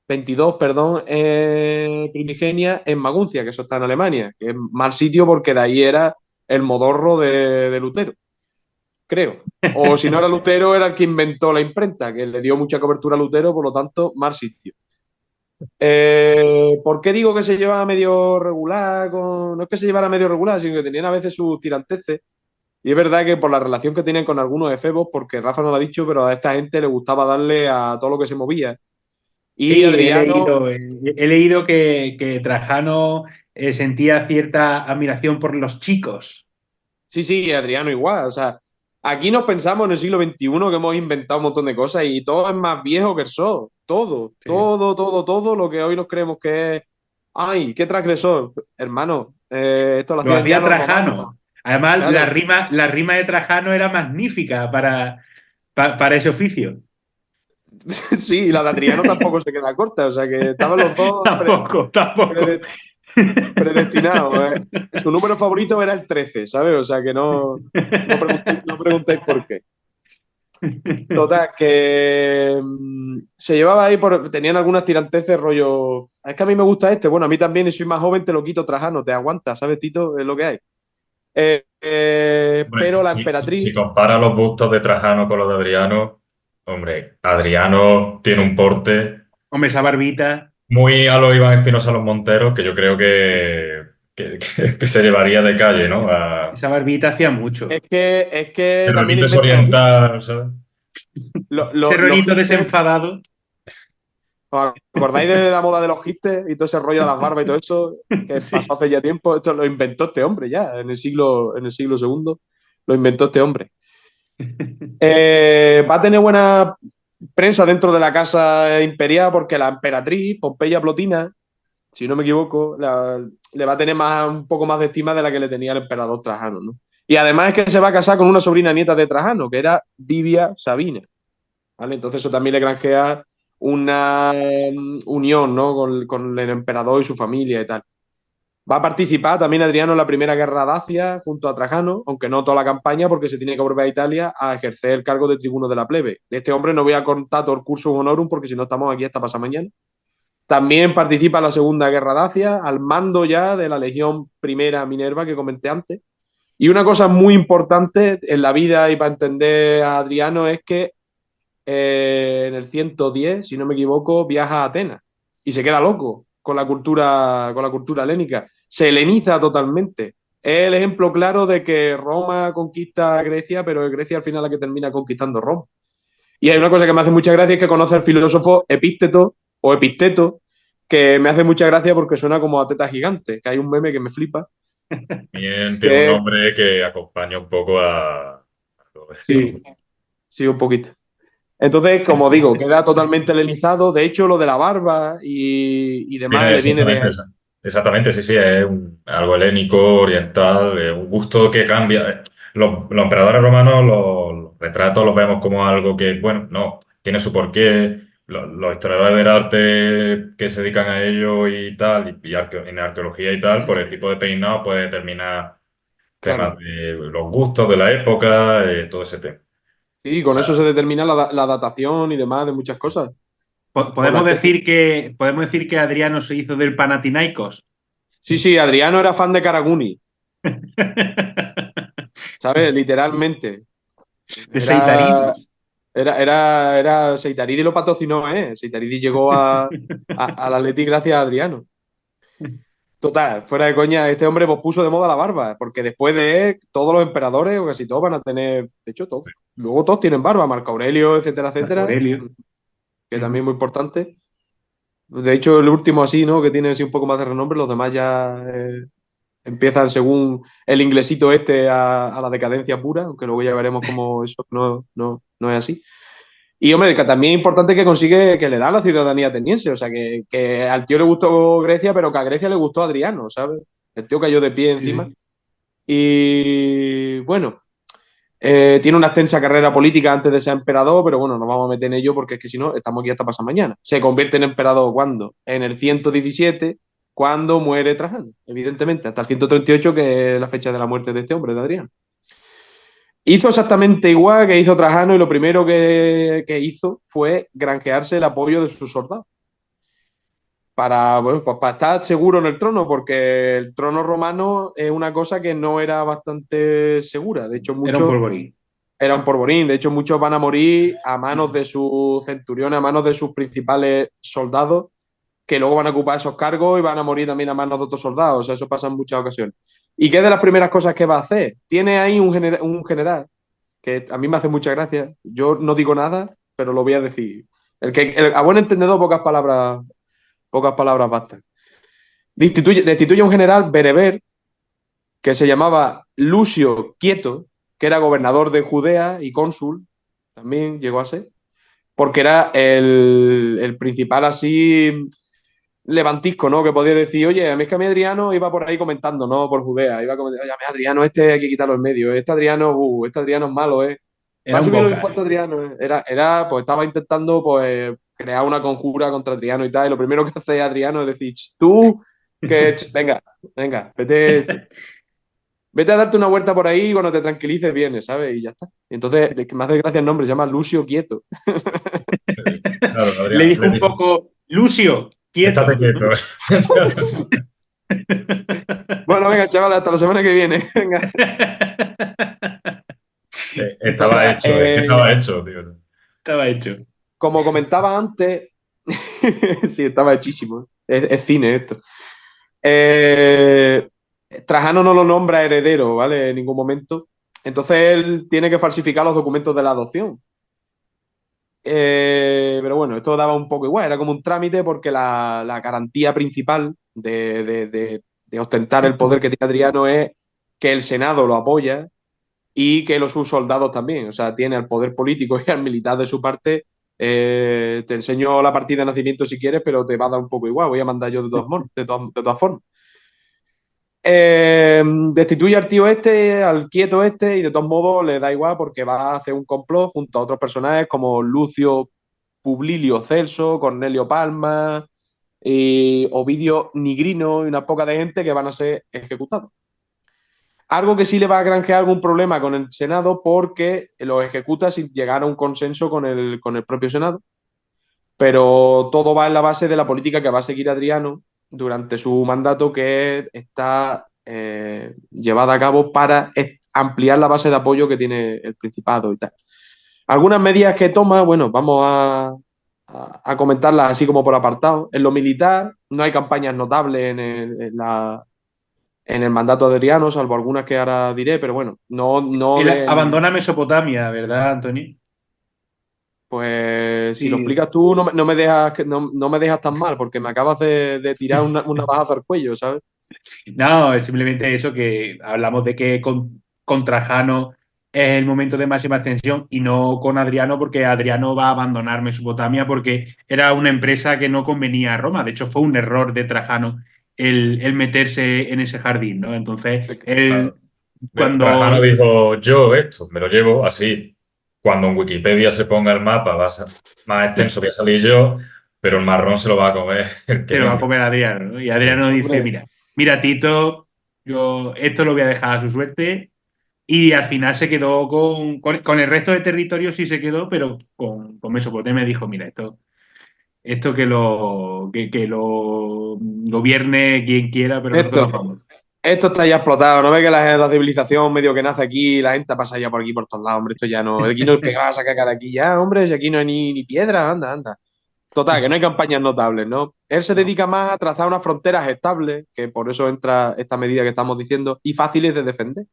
22, perdón, Primigenia en Maguncia, que eso está en Alemania, que es mal sitio porque de ahí era el modorro de Lutero, creo. O si no era Lutero, era el que inventó la imprenta, que le dio mucha cobertura a Lutero, por lo tanto, mal sitio. ¿Por qué digo que se llevaba medio regular? No es que se llevara medio regular, sino que tenían a veces sus tiranteces. Y es verdad que por la relación que tienen con algunos efebos, porque Rafa no lo ha dicho, pero a esta gente le gustaba darle a todo lo que se movía. Y Sí, Adriano, he leído que Trajano sentía cierta admiración por los chicos. sí, sí, Adriano igual. O sea, aquí nos pensamos en el siglo XXI que hemos inventado un montón de cosas y todo es más viejo que el sol. Todo, Sí. todo, todo, todo lo que hoy nos creemos que es. ¡Ay, qué transgresor! Hermano, esto lo Lo hacían ya hacía los romanos. Trajano. Además, Claro. la rima de Trajano era magnífica para ese oficio. Sí, la de Adriano tampoco se queda corta. O sea, que estaban los dos Tampoco, tampoco. predestinados. Su número favorito era el 13, ¿sabes? O sea, que no preguntéis por qué. Total, que se llevaba ahí tenían algunas tiranteces, rollo. Es que a mí me gusta este. Bueno, a mí también, y soy más joven, te lo quito Trajano, te aguanta, ¿sabes, Tito? Es lo que hay. Hombre, Pero la si emperatriz. compara los bustos de Trajano con los de Adriano, hombre, Adriano tiene un porte Hombre, esa barbita. muy a lo Iván Espinosa Los Monteros, que yo creo que se llevaría de calle, ¿no? Esa barbita hacía mucho. Es que El también rollito es inventa lo mismo. oriental, ¿sabes? Ese Los rollito hipsters. desenfadado. ¿Os acordáis de la moda de los hipsters y todo ese rollo de las barbas y todo eso que pasó Sí. hace ya tiempo? Esto lo inventó este hombre ya, en el siglo segundo. Lo inventó este hombre. Va a tener prensa dentro de la casa imperial porque la emperatriz, Pompeya Plotina, si no me equivoco, le va a tener un poco más de estima de la que le tenía el emperador Trajano, ¿no? Y además es que se va a casar con una sobrina nieta de Trajano, que era Divia Sabina, ¿vale? Entonces eso también le granjea una unión, ¿no? Con el emperador y su familia y tal. Va a participar también Adriano en la primera guerra dacia junto a Trajano, aunque no toda la campaña porque se tiene que volver a Italia a ejercer el cargo de tribuno de la plebe. De este hombre no voy a contar todo el curso honorum porque si no estamos aquí hasta pasado mañana. También participa en la Segunda Guerra Dacia, al mando ya de la Legión Primera Minerva que comenté antes. Y una cosa muy importante en la vida y para entender a Adriano es que en el 110, si no me equivoco, viaja a Atenas y se queda loco con la cultura helénica. Se heleniza totalmente. Es el ejemplo claro de que Roma conquista Grecia, pero es Grecia al final la que termina conquistando Roma. Y hay una cosa que me hace mucha gracia, es que conoce al filósofo Epícteto o Episteto, que me hace mucha gracia porque suena como a teta gigante, que hay un meme que me flipa, También tiene un que nombre que acompaña un poco a todo esto. sí, sí, un poquito. Entonces, como digo, queda totalmente helenizado. De hecho, lo de la barba y demás Viene le viene de exactamente ahí. eso. Exactamente, sí, sí, es algo helénico, oriental, un gusto que cambia. Los emperadores romanos, los retratos los vemos como algo que, bueno, no, tiene su porqué. Los historiadores del arte que se dedican a ello y tal, y en arqueología y tal, por el tipo de peinado puede determinar temas Claro. de los gustos de la época, todo ese tema. Sí, O con eso sea, se determina la datación y demás de muchas cosas. Por la estética. Podemos decir que Adriano se hizo del Panathinaikos. Sí, sí, Adriano era fan de Karaguni, ¿sabes? Literalmente. De Era, Seitaridis. era Seitaridi lo patrocinó, ¿eh? Seitaridi llegó al Atleti gracias a Adriano. Total, fuera de coña, este hombre pues, puso de moda la barba, porque después de él, todos los emperadores, o casi todos, van a tener, de hecho, todos. Luego todos tienen barba, Marco Aurelio, etcétera, Marco etcétera, Aurelio. que también es muy importante. De hecho, el último así, ¿no? Que tiene así un poco más de renombre, los demás ya empiezan según el inglesito este a la decadencia pura, aunque luego ya veremos cómo eso no es así. Y hombre, que también es importante que consigue que le da la ciudadanía ateniense, o sea, que al tío le gustó Grecia, pero que a Grecia le gustó Adriano, ¿sabes? El tío cayó de pie encima. Sí. Y bueno, tiene una extensa carrera política antes de ser emperador, pero bueno, no vamos a meter en ello porque es que si no, estamos aquí hasta pasado mañana. Se convierte en emperador ¿cuándo? En el 117, cuando muere Trajano, evidentemente, hasta el 138, que es la fecha de la muerte de este hombre, de Adriano. Hizo exactamente igual que hizo Trajano y lo primero que hizo fue granjearse el apoyo de sus soldados para, bueno, pues para estar seguro en el trono, porque el trono romano es una cosa que no era bastante segura. De hecho, Era un muchos polvorín. eran polvorín. De hecho, muchos van a morir a manos de sus centuriones, a manos de sus principales soldados, que luego van a ocupar esos cargos y van a morir también a manos de otros soldados. O sea, eso pasa en muchas ocasiones. ¿Y qué es de las primeras cosas que va a hacer? Tiene ahí un general que a mí me hace mucha gracia. Yo no digo nada, pero lo voy a decir. A buen entendedor, pocas palabras bastan. Destituye a un general bereber que se llamaba Lucio Quieto, que era gobernador de Judea y cónsul, también llegó a ser, porque era el principal así levantisco, ¿no? Que podía decir, oye, a mí es que a mí Adriano iba por ahí comentando, ¿no? Por Judea, iba comentando, oye, a mí Adriano este hay que quitarlo en medio, este Adriano es malo, ¿eh? Va a Era un subir los boca, ¿eh? impuestos Adriano, ¿eh? Pues estaba intentando, pues, crear una conjura contra Adriano y tal, y lo primero que hace Adriano es decir, tú, venga, vete a darte una vuelta por ahí y cuando te tranquilices vienes, ¿sabes? Y ya está. Y entonces, el que me hace gracia el nombre, se llama Lucio Quieto. claro, Le Adrián dijo le un dijo, poco, Lucio, estate quieto. quieto. Bueno, venga, chaval, hasta la semana que viene. Venga. Estaba Total, hecho, es que estaba hecho, tío. Estaba hecho. como comentaba antes, sí, estaba hechísimo. Es cine esto. Eh, Trajano no lo nombra heredero, ¿vale? En ningún momento. Entonces él tiene que falsificar los documentos de la adopción. Pero bueno, esto daba un poco igual, era como un trámite porque la garantía principal de ostentar el poder que tiene Adriano es que el Senado lo apoya y que sus soldados también, o sea, tiene al poder político y al militar de su parte Te enseño la partida de nacimiento si quieres, pero te va a dar un poco igual. Voy a mandar yo de todas formas. Destituye al tío este, al quieto este, y de todos modos le da igual porque va a hacer un complot junto a otros personajes como Lucio Publilio Celso, Cornelio Palma y Ovidio Nigrino y una poca de gente que van a ser ejecutados. Algo que sí le va a granjear algún problema con el Senado porque los ejecuta sin llegar a un consenso con el propio Senado, pero todo va en la base de la política que va a seguir Adriano durante su mandato, que está llevada a cabo para ampliar la base de apoyo que tiene el Principado y tal. Algunas medidas que toma, bueno, vamos a comentarlas así como por apartado. En lo militar no hay campañas notables en el mandato de Adriano, salvo algunas que ahora diré, pero bueno, no Él de... abandona Mesopotamia, ¿verdad, Anthony? Pues si lo Sí. explicas tú, no me dejas, no me dejas tan mal, porque me acabas de tirar una bajaza al cuello, ¿sabes? No, es simplemente eso que hablamos de que con Trajano es el momento de máxima tensión y no con Adriano, porque Adriano va a abandonar Mesopotamia porque era una empresa que no convenía a Roma. De hecho, fue un error de Trajano el meterse en ese jardín, ¿no? Entonces, él Claro. cuando... Trajano dijo, yo esto me lo llevo así. Cuando en Wikipedia se ponga el mapa más extenso voy a salir yo, pero el marrón se lo va a comer el Se lo va a Kenenio. comer Adriano, ¿no? Y Sí. Adriano dice, Hombre, mira, Tito, yo esto lo voy a dejar a su suerte. Y al final se quedó con el resto de territorios sí se quedó, pero con Mesopotamia dijo, mira, esto que lo gobierne quien quiera, pero nosotros nos esto, vamos. esto está ya explotado. ¿No ves que la civilización medio que nace aquí, la gente pasa ya por aquí por todos lados, hombre? Esto ya no. Aquí no es que vas a sacar de aquí ya, hombre. Si aquí no hay ni piedra, anda, anda. Total, que no hay campañas notables, ¿no? Él se No. dedica más a trazar unas fronteras estables, que por eso entra esta medida que estamos diciendo, y fáciles de defender.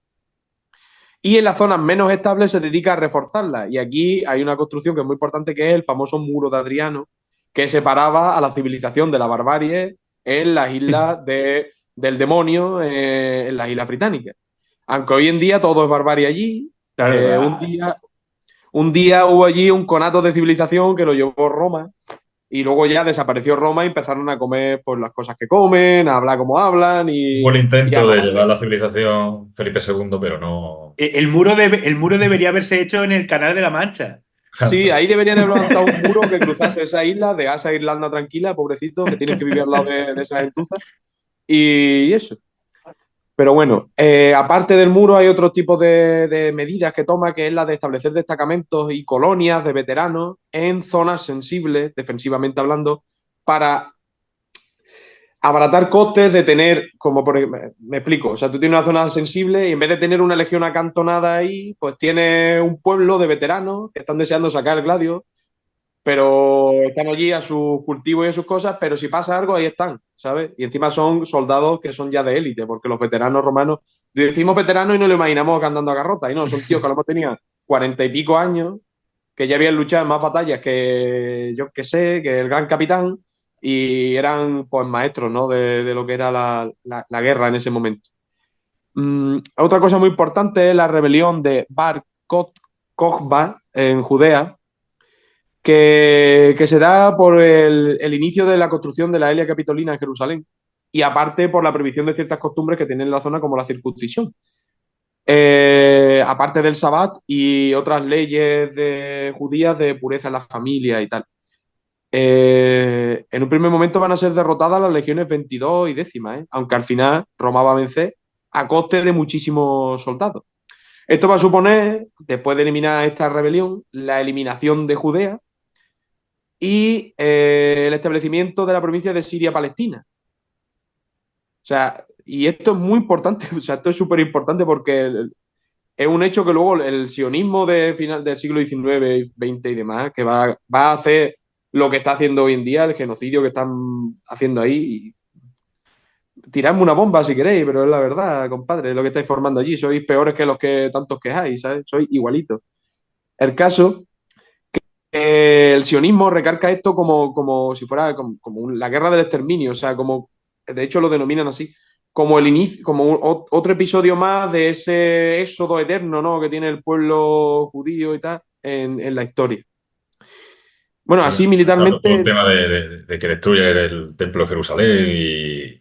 Y en las zonas menos estables se dedica a reforzarlas. Y aquí hay una construcción que es muy importante, que es el famoso muro de Adriano, que separaba a la civilización de la barbarie en las islas del demonio, en las islas británicas. Aunque hoy en día todo es barbarie allí, Claro, un día hubo allí un conato de civilización que lo llevó Roma, y luego ya desapareció Roma y empezaron a comer pues, las cosas que comen, a hablar como hablan Hubo el y a intento de llevar robarle. la civilización Felipe II, pero no. el muro debería haberse hecho en el Canal de la Mancha. Sí, ahí deberían haber levantado un muro que cruzase esa isla, dejase a Irlanda tranquila, pobrecito, que tienen que vivir al lado de esa gentuza. Y eso. Pero bueno, aparte del muro hay otro tipo de medidas que toma, que es la de establecer destacamentos y colonias de veteranos en zonas sensibles, defensivamente hablando, para abaratar costes de tener, como por ejemplo, me explico, o sea, tú tienes una zona sensible y en vez de tener una legión acantonada ahí, pues tienes un pueblo de veteranos que están deseando sacar el gladio, pero están allí a sus cultivos y a sus cosas, pero si pasa algo, ahí están, ¿sabes? Y encima son soldados que son ya de élite, porque los veteranos romanos, decimos veteranos y no lo imaginamos andando a garrota, y no, son tíos que a lo mejor tenían 40 y pico años, que ya habían luchado en más batallas que yo que sé, que el gran capitán, y eran pues maestros, ¿no? De lo que era la guerra en ese momento. Otra cosa muy importante es la rebelión de Bar Kokhba en Judea, que se da por el inicio de la construcción de la Elia Capitolina en Jerusalén, y aparte por la prohibición de ciertas costumbres que tiene en la zona, como la circuncisión. Aparte del Sabbat y otras leyes judías de pureza en la familia y tal. En un primer momento van a ser derrotadas las legiones 22 y décima, aunque al final Roma va a vencer a coste de muchísimos soldados. Esto va a suponer, después de eliminar esta rebelión, la eliminación de Judea y el establecimiento de la provincia de Siria-Palestina. O sea, y esto es muy importante, o sea, esto es súper importante porque es un hecho que luego el sionismo de final del siglo XIX, XX y demás, que va a hacer lo que está haciendo hoy en día, el genocidio que están haciendo ahí. Tiradme una bomba si queréis, pero es la verdad, compadre, lo que estáis formando allí. Sois peores que los que tantos quejáis, ¿sabes? Sois igualitos. El caso, el sionismo recarga esto como si fuera como la guerra del exterminio, o sea, como, de hecho lo denominan así, como el inicio, como otro episodio más de ese éxodo eterno, ¿no? Que tiene el pueblo judío y tal en la historia. Bueno, Porque así está todo el militarmente, tema de que destruye el templo de Jerusalén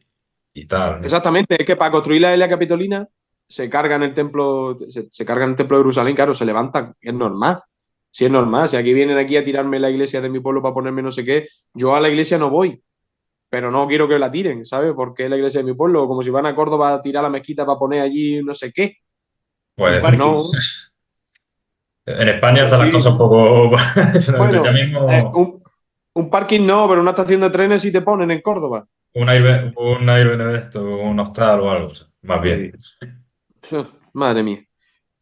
y tal, ¿no? exactamente, es que para construir la Elia Capitolina se cargan el templo de Jerusalén, claro, se levantan, es normal. Si es normal, si aquí vienen aquí a tirarme la iglesia de mi pueblo para ponerme no sé qué, yo a la iglesia no voy, pero no quiero que la tiren, ¿sabes? Porque es la iglesia de mi pueblo, como si van a Córdoba a tirar la mezquita para poner allí no sé qué. Un Pues Pues parking. no, en España pues están las cosas sí. un poco... Ya Bueno, mismo un parking no, pero una estación de trenes sí te ponen en Córdoba. un Airbnb de esto, un hostal o algo, más bien. Sí. Uf, madre mía.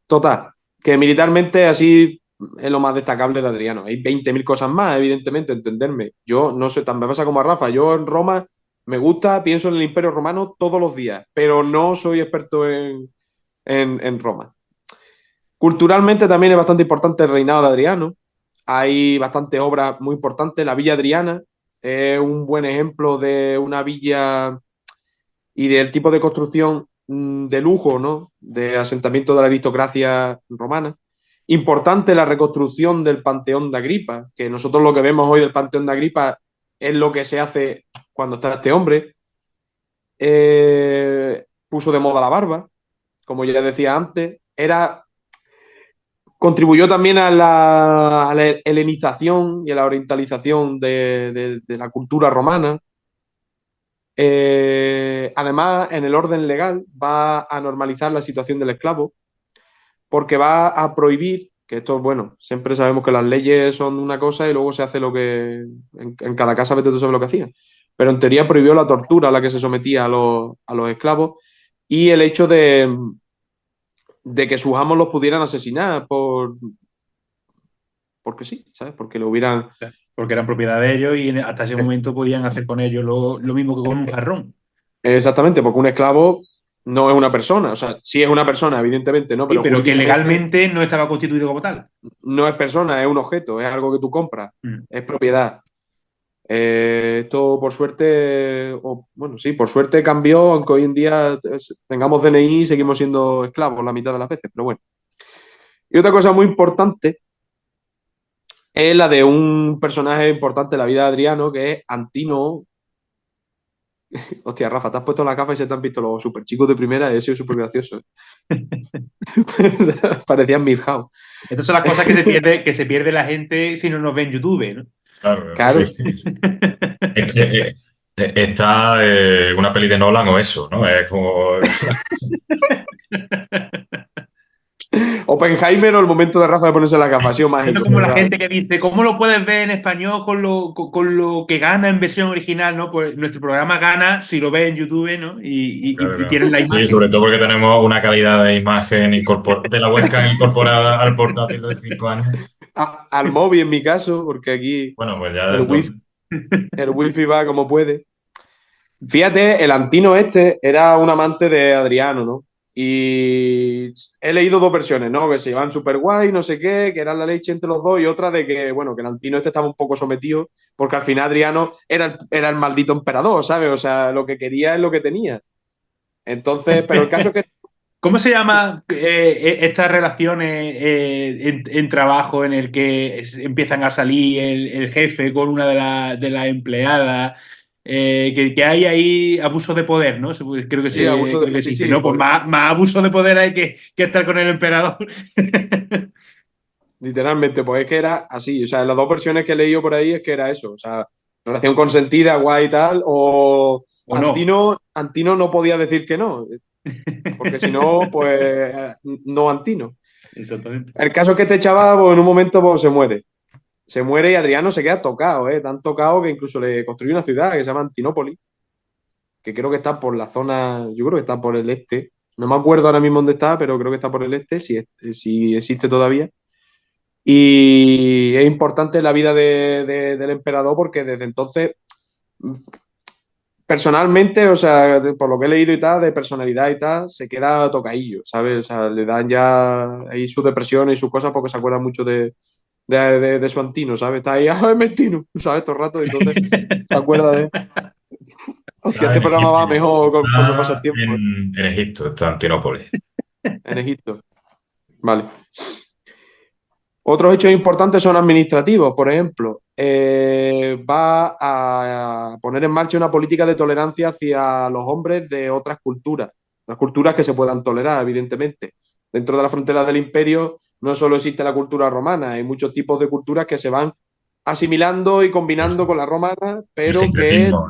Total, que militarmente así es lo más destacable de Adriano. Hay 20.000 cosas más, evidentemente, entenderme. Yo no sé, tan me pasa como a Rafa. Yo en Roma me gusta, pienso en el Imperio Romano todos los días, pero no soy experto en Roma. Culturalmente también es bastante importante el reinado de Adriano. Hay bastantes obras muy importantes. La Villa Adriana es un buen ejemplo de una villa y del tipo de construcción de lujo, ¿no? De asentamiento de la aristocracia romana. Importante la reconstrucción del Panteón de Agripa, que nosotros lo que vemos hoy del Panteón de Agripa es lo que se hace cuando está este hombre. Puso de moda la barba, como ya decía antes. Contribuyó también a la helenización y a la orientalización de la cultura romana. Además, en el orden legal va a normalizar la situación del esclavo porque va a prohibir, que esto, bueno, siempre sabemos que las leyes son una cosa y luego se hace lo que en cada casa vete tú sabes lo que hacía, pero en teoría prohibió la tortura a la que se sometía a los esclavos y el hecho de que sus amos los pudieran asesinar porque sí, ¿sabes? Porque lo hubieran... Porque eran propiedad de ellos y hasta ese momento podían hacer con ellos lo mismo que con un jarrón. Exactamente, porque un esclavo no es una persona, o sea, sí es una persona, evidentemente, ¿no? Sí, Pero pero que jurídicamente legalmente no estaba constituido como tal. no es persona, es un objeto, es algo que tú compras, Mm. es propiedad. Esto por suerte, bueno, sí, por suerte cambió, aunque hoy en día tengamos DNI y seguimos siendo esclavos la mitad de las veces, pero bueno. Y otra cosa muy importante es la de un personaje importante de la vida de Adriano, que es Antino. Hostia, Rafa, te has puesto la gafa y se te han visto los super chicos de primera y ha sido súper gracioso. Parecían Milhouse. Estas son las cosas que se pierde la gente si no nos ve en YouTube, ¿no? Claro, sí, Claro. sí. Está una peli de Nolan o eso, ¿no? Es como... Oppenheimer o el momento de Rafa de ponerse la gafa, ha sido Esto es mágico, como la ¿verdad? gente que dice, ¿cómo lo puedes ver en español con lo que gana en versión original, ¿no? Pues nuestro programa gana si lo ves en YouTube, ¿no? Claro, Y claro. tienes la Sí, imagen. sobre todo porque tenemos una calidad de imagen de la webcam incorporada al portátil de 5 años. Al móvil en mi caso, porque aquí Bueno, pues ya el del todo. wifi, el wifi va como puede. Fíjate, el Antino este era un amante de Adriano, ¿no? Y he leído dos versiones, ¿no? Que se llevan súper guay, no sé qué, que era la leche entre los dos, y otra de que, bueno, que el Antino este estaba un poco sometido, porque al final Adriano era el maldito emperador, ¿sabes? O sea, lo que quería es lo que tenía. Entonces, pero el caso es que ¿Cómo se llama estas relaciones en trabajo en el que empiezan a salir el jefe con una de las empleadas? Que hay ahí abuso de poder, ¿no? Creo que, sí, abuso creo de. que Sí, existe, sí, ¿no? Pues más abuso de poder hay que estar con el emperador. literalmente, pues es que era así. O sea, las dos versiones que he leído por ahí es que era eso. O sea, relación consentida, guay y tal, o ¿O no? Antino no podía decir que no, porque si no, pues no Antino. Exactamente. El caso es que este chaval, pues, en un momento pues, se muere. Se muere y Adriano se queda tocado, ¿eh? Tan tocado que incluso le construyó una ciudad que se llama Antinópolis, que creo que está por la zona, yo creo que está por el este. No me acuerdo ahora mismo dónde está, pero creo que está por el este, si existe todavía. Y es importante la vida del emperador porque desde entonces, personalmente, o sea, por lo que he leído y tal, de personalidad y tal, se queda tocadillo, ¿sabes? O sea, le dan ya ahí sus depresiones y sus cosas porque se acuerda mucho de su Antino, ¿sabes? Está ahí, ¡ay, Mentino! ¿Sabes? Todo el rato, y entonces se acuerda de... Hostia, Está este programa va mejor conforme pasa el está tiempo, ¿eh? en Egipto, está en Antinópolis. En Egipto. Vale. Otros hechos importantes son administrativos, por ejemplo, va a poner en marcha una política de tolerancia hacia los hombres de otras culturas, las culturas que se puedan tolerar, evidentemente. Dentro de las fronteras del imperio no solo existe la cultura romana, hay muchos tipos de culturas que se van asimilando y combinando con la romana, El pero que sincretismo.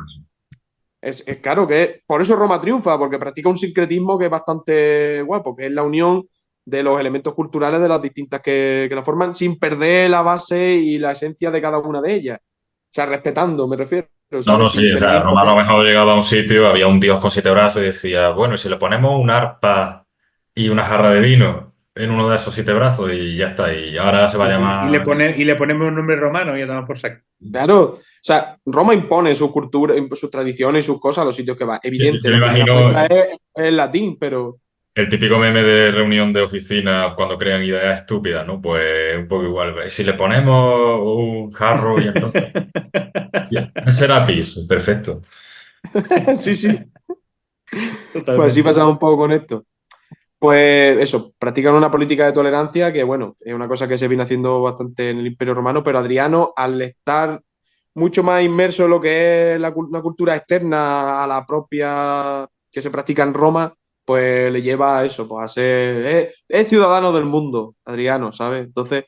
es claro que por eso Roma triunfa, porque practica un sincretismo que es bastante guapo, que es la unión de los elementos culturales de las distintas que la forman, sin perder la base y la esencia de cada una de ellas. O sea, respetando, me refiero, No, no, ¿sabes? sí, Sin o sea, denigrar. Roma a lo mejor llegaba a un sitio, había un dios con siete brazos y decía, bueno, ¿y si le ponemos un arpa y una jarra de vino en uno de esos siete brazos? Y ya está, y ahora se va a Sí, sí. llamar... Y le ponemos un nombre romano y ya damos por saco. Claro, o sea, Roma impone su cultura, sus tradiciones y sus cosas a los sitios que va. Yo Evidente, me lo primero que imagino muestra es el latín, pero el típico meme de reunión de oficina cuando crean ideas estúpidas, ¿no? Pues un poco igual. Si le ponemos un jarro y entonces... Ya, Serapis, perfecto. sí, sí. Pues así Totalmente. pasaba un poco con esto. Pues eso, practican una política de tolerancia que, bueno, es una cosa que se viene haciendo bastante en el Imperio Romano, pero Adriano, al estar mucho más inmerso en lo que es una cultura externa a la propia que se practica en Roma, pues le lleva a eso, pues a ser... Es ciudadano del mundo, Adriano, ¿sabes? Entonces,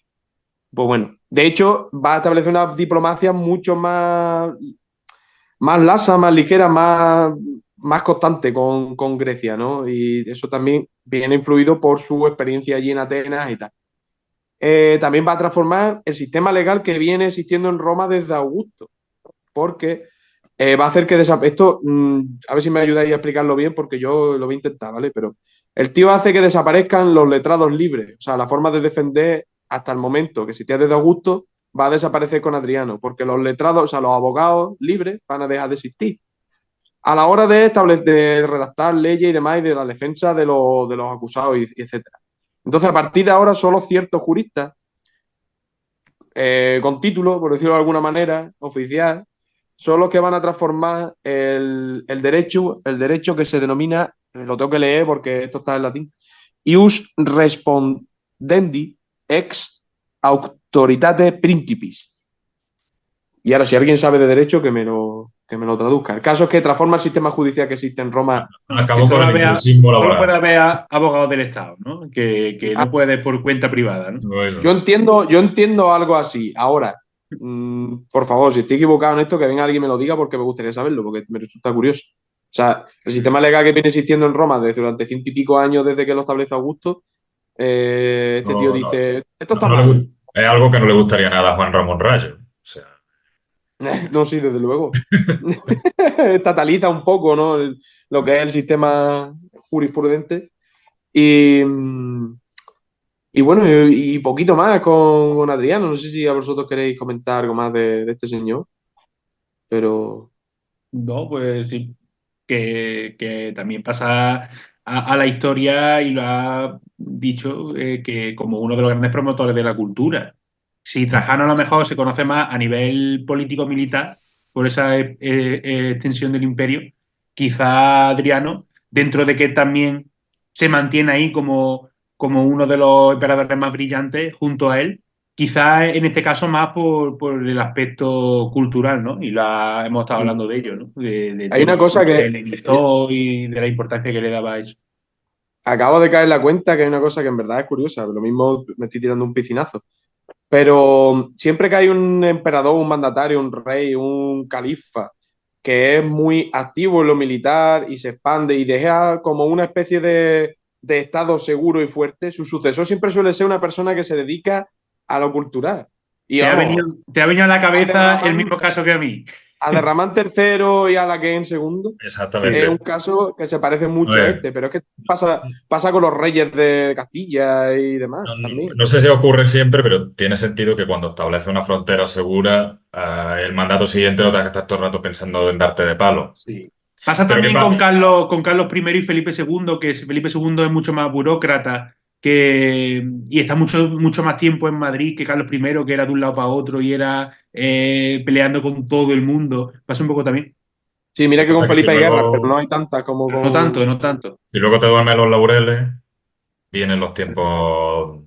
pues bueno, de hecho, va a establecer una diplomacia mucho más lasa, más ligera, más constante con Grecia, ¿no? Y eso también viene influido por su experiencia allí en Atenas y tal. También va a transformar el sistema legal que viene existiendo en Roma desde Augusto, porque va a hacer que esto, a ver si me ayudáis a explicarlo bien, porque yo lo voy a intentar, ¿vale? Pero el tío hace que desaparezcan los letrados libres, o sea, la forma de defender hasta el momento que existía desde Augusto va a desaparecer con Adriano, porque los letrados, o sea, los abogados libres van a dejar de existir a la hora de establecer, de redactar leyes y demás y de la defensa de los acusados y etcétera. Entonces, a partir de ahora, solo ciertos juristas con título, por decirlo de alguna manera, oficial, son los que van a transformar el derecho que se denomina, lo tengo que leer porque esto está en latín, ius respondendi ex auctoritate principis. Y ahora, si alguien sabe de derecho, que me lo traduzca. El caso es que transforma el sistema judicial que existe en Roma. Que Acabó con el intrusismo solo puede laboral. haber abogados del Estado, ¿no? Que no puede por cuenta privada, ¿no? Bueno, Yo entiendo algo así. Ahora, por favor, si estoy equivocado en esto, que venga alguien y me lo diga porque me gustaría saberlo, porque me resulta curioso. O sea, el sistema legal que viene existiendo en Roma desde durante ciento y pico años desde que lo establece Augusto, este tío eso dice, esto no, está mal. es algo que no le gustaría nada a Juan Ramón Rayo. O sea, No, sí, desde luego. Estataliza un poco, ¿no? Lo que es el sistema jurisprudente. Y, y bueno, y poquito más con Adriano. No sé si a vosotros queréis comentar algo más de este señor, pero No, pues sí, que también pasa a la historia y lo ha dicho que como uno de los grandes promotores de la cultura. Si Trajano a lo mejor se conoce más a nivel político-militar por esa extensión del imperio, quizá Adriano, dentro de que también se mantiene ahí como uno de los emperadores más brillantes junto a él, quizá en este caso más por el aspecto cultural, ¿no? Y hemos estado hablando de ello, ¿no? De hay todo una cómo cosa se que helenizó y de la importancia que le daba a eso. acabo de caer en la cuenta que hay una cosa que en verdad es curiosa. Lo mismo me estoy tirando un piscinazo. Pero siempre que hay un emperador, un mandatario, un rey, un califa que es muy activo en lo militar y se expande y deja como una especie de estado seguro y fuerte, su sucesor siempre suele ser una persona que se dedica a lo cultural. Y vamos, Te ha venido a la a cabeza el Derramán, mismo caso que a mí. a Derramán tercero y a la que en segundo. Sí. Es un exactamente. caso que se parece A mucho a ver, este, pero es que pasa con los reyes de Castilla y demás no, también. no sé si ocurre siempre, pero tiene sentido que cuando establece una frontera segura, el mandato siguiente no tengas que estar todo el rato pensando en darte de palo. Sí. Pasa Pero ¿qué también pasa? Con Carlos I y Felipe II, que Felipe II es mucho más burócrata y está mucho más tiempo en Madrid que Carlos I, que era de un lado para otro y era peleando con todo el mundo. Pasa un poco también. Sí, Lo mira que que pasa con es que Felipe hay guerras, pero no hay tantas como No tanto, con... no tanto. si luego te duermes los laureles, vienen los tiempos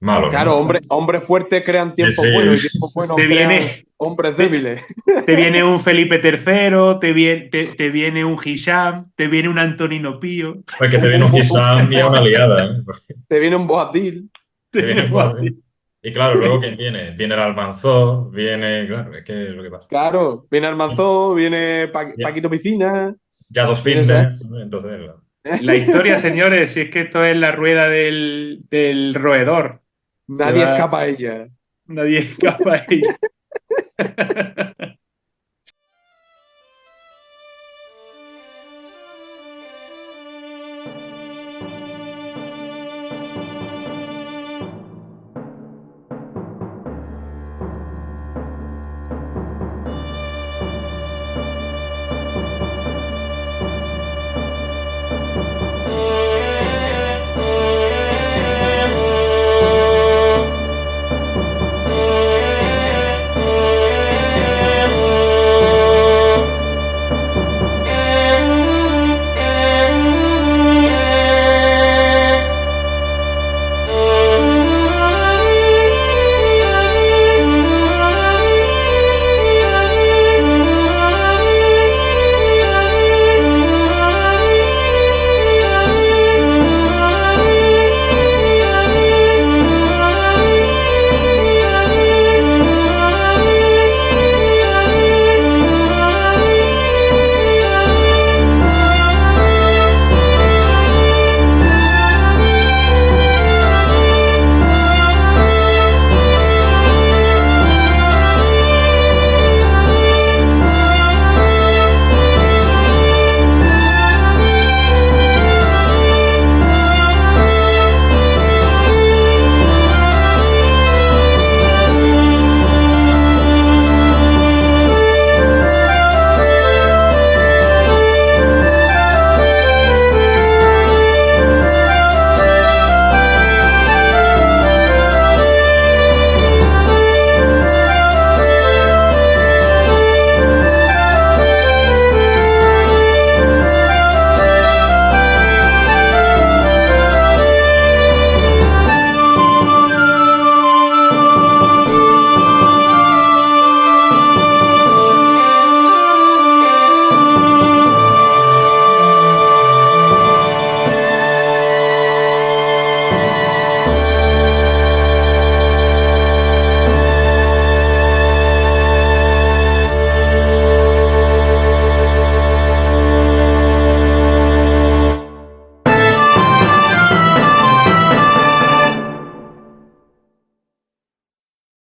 Malos, Claro, ¿no? hombres fuertes crean Sí, tiempos buenos y sí, tiempos sí. buenos Te crean viene, hombres te, débiles. te viene un Felipe III, te viene un Hisham, te viene un Antonino Pío, Pues que te viene un Hisam y es una liada, ¿eh? Te viene un Boabdil. Te te viene viene un un Boadil. así. Y claro, luego ¿quién viene? Viene el Almanzor, viene. Claro, es que es lo que pasa. Claro, viene Almanzó, viene Ya, Paquito Piscina, ya dos viene esa. fitness, entonces, claro. La historia, señores, si es que esto es la rueda del roedor, que Nadie va, escapa a ella. nadie escapa a ella.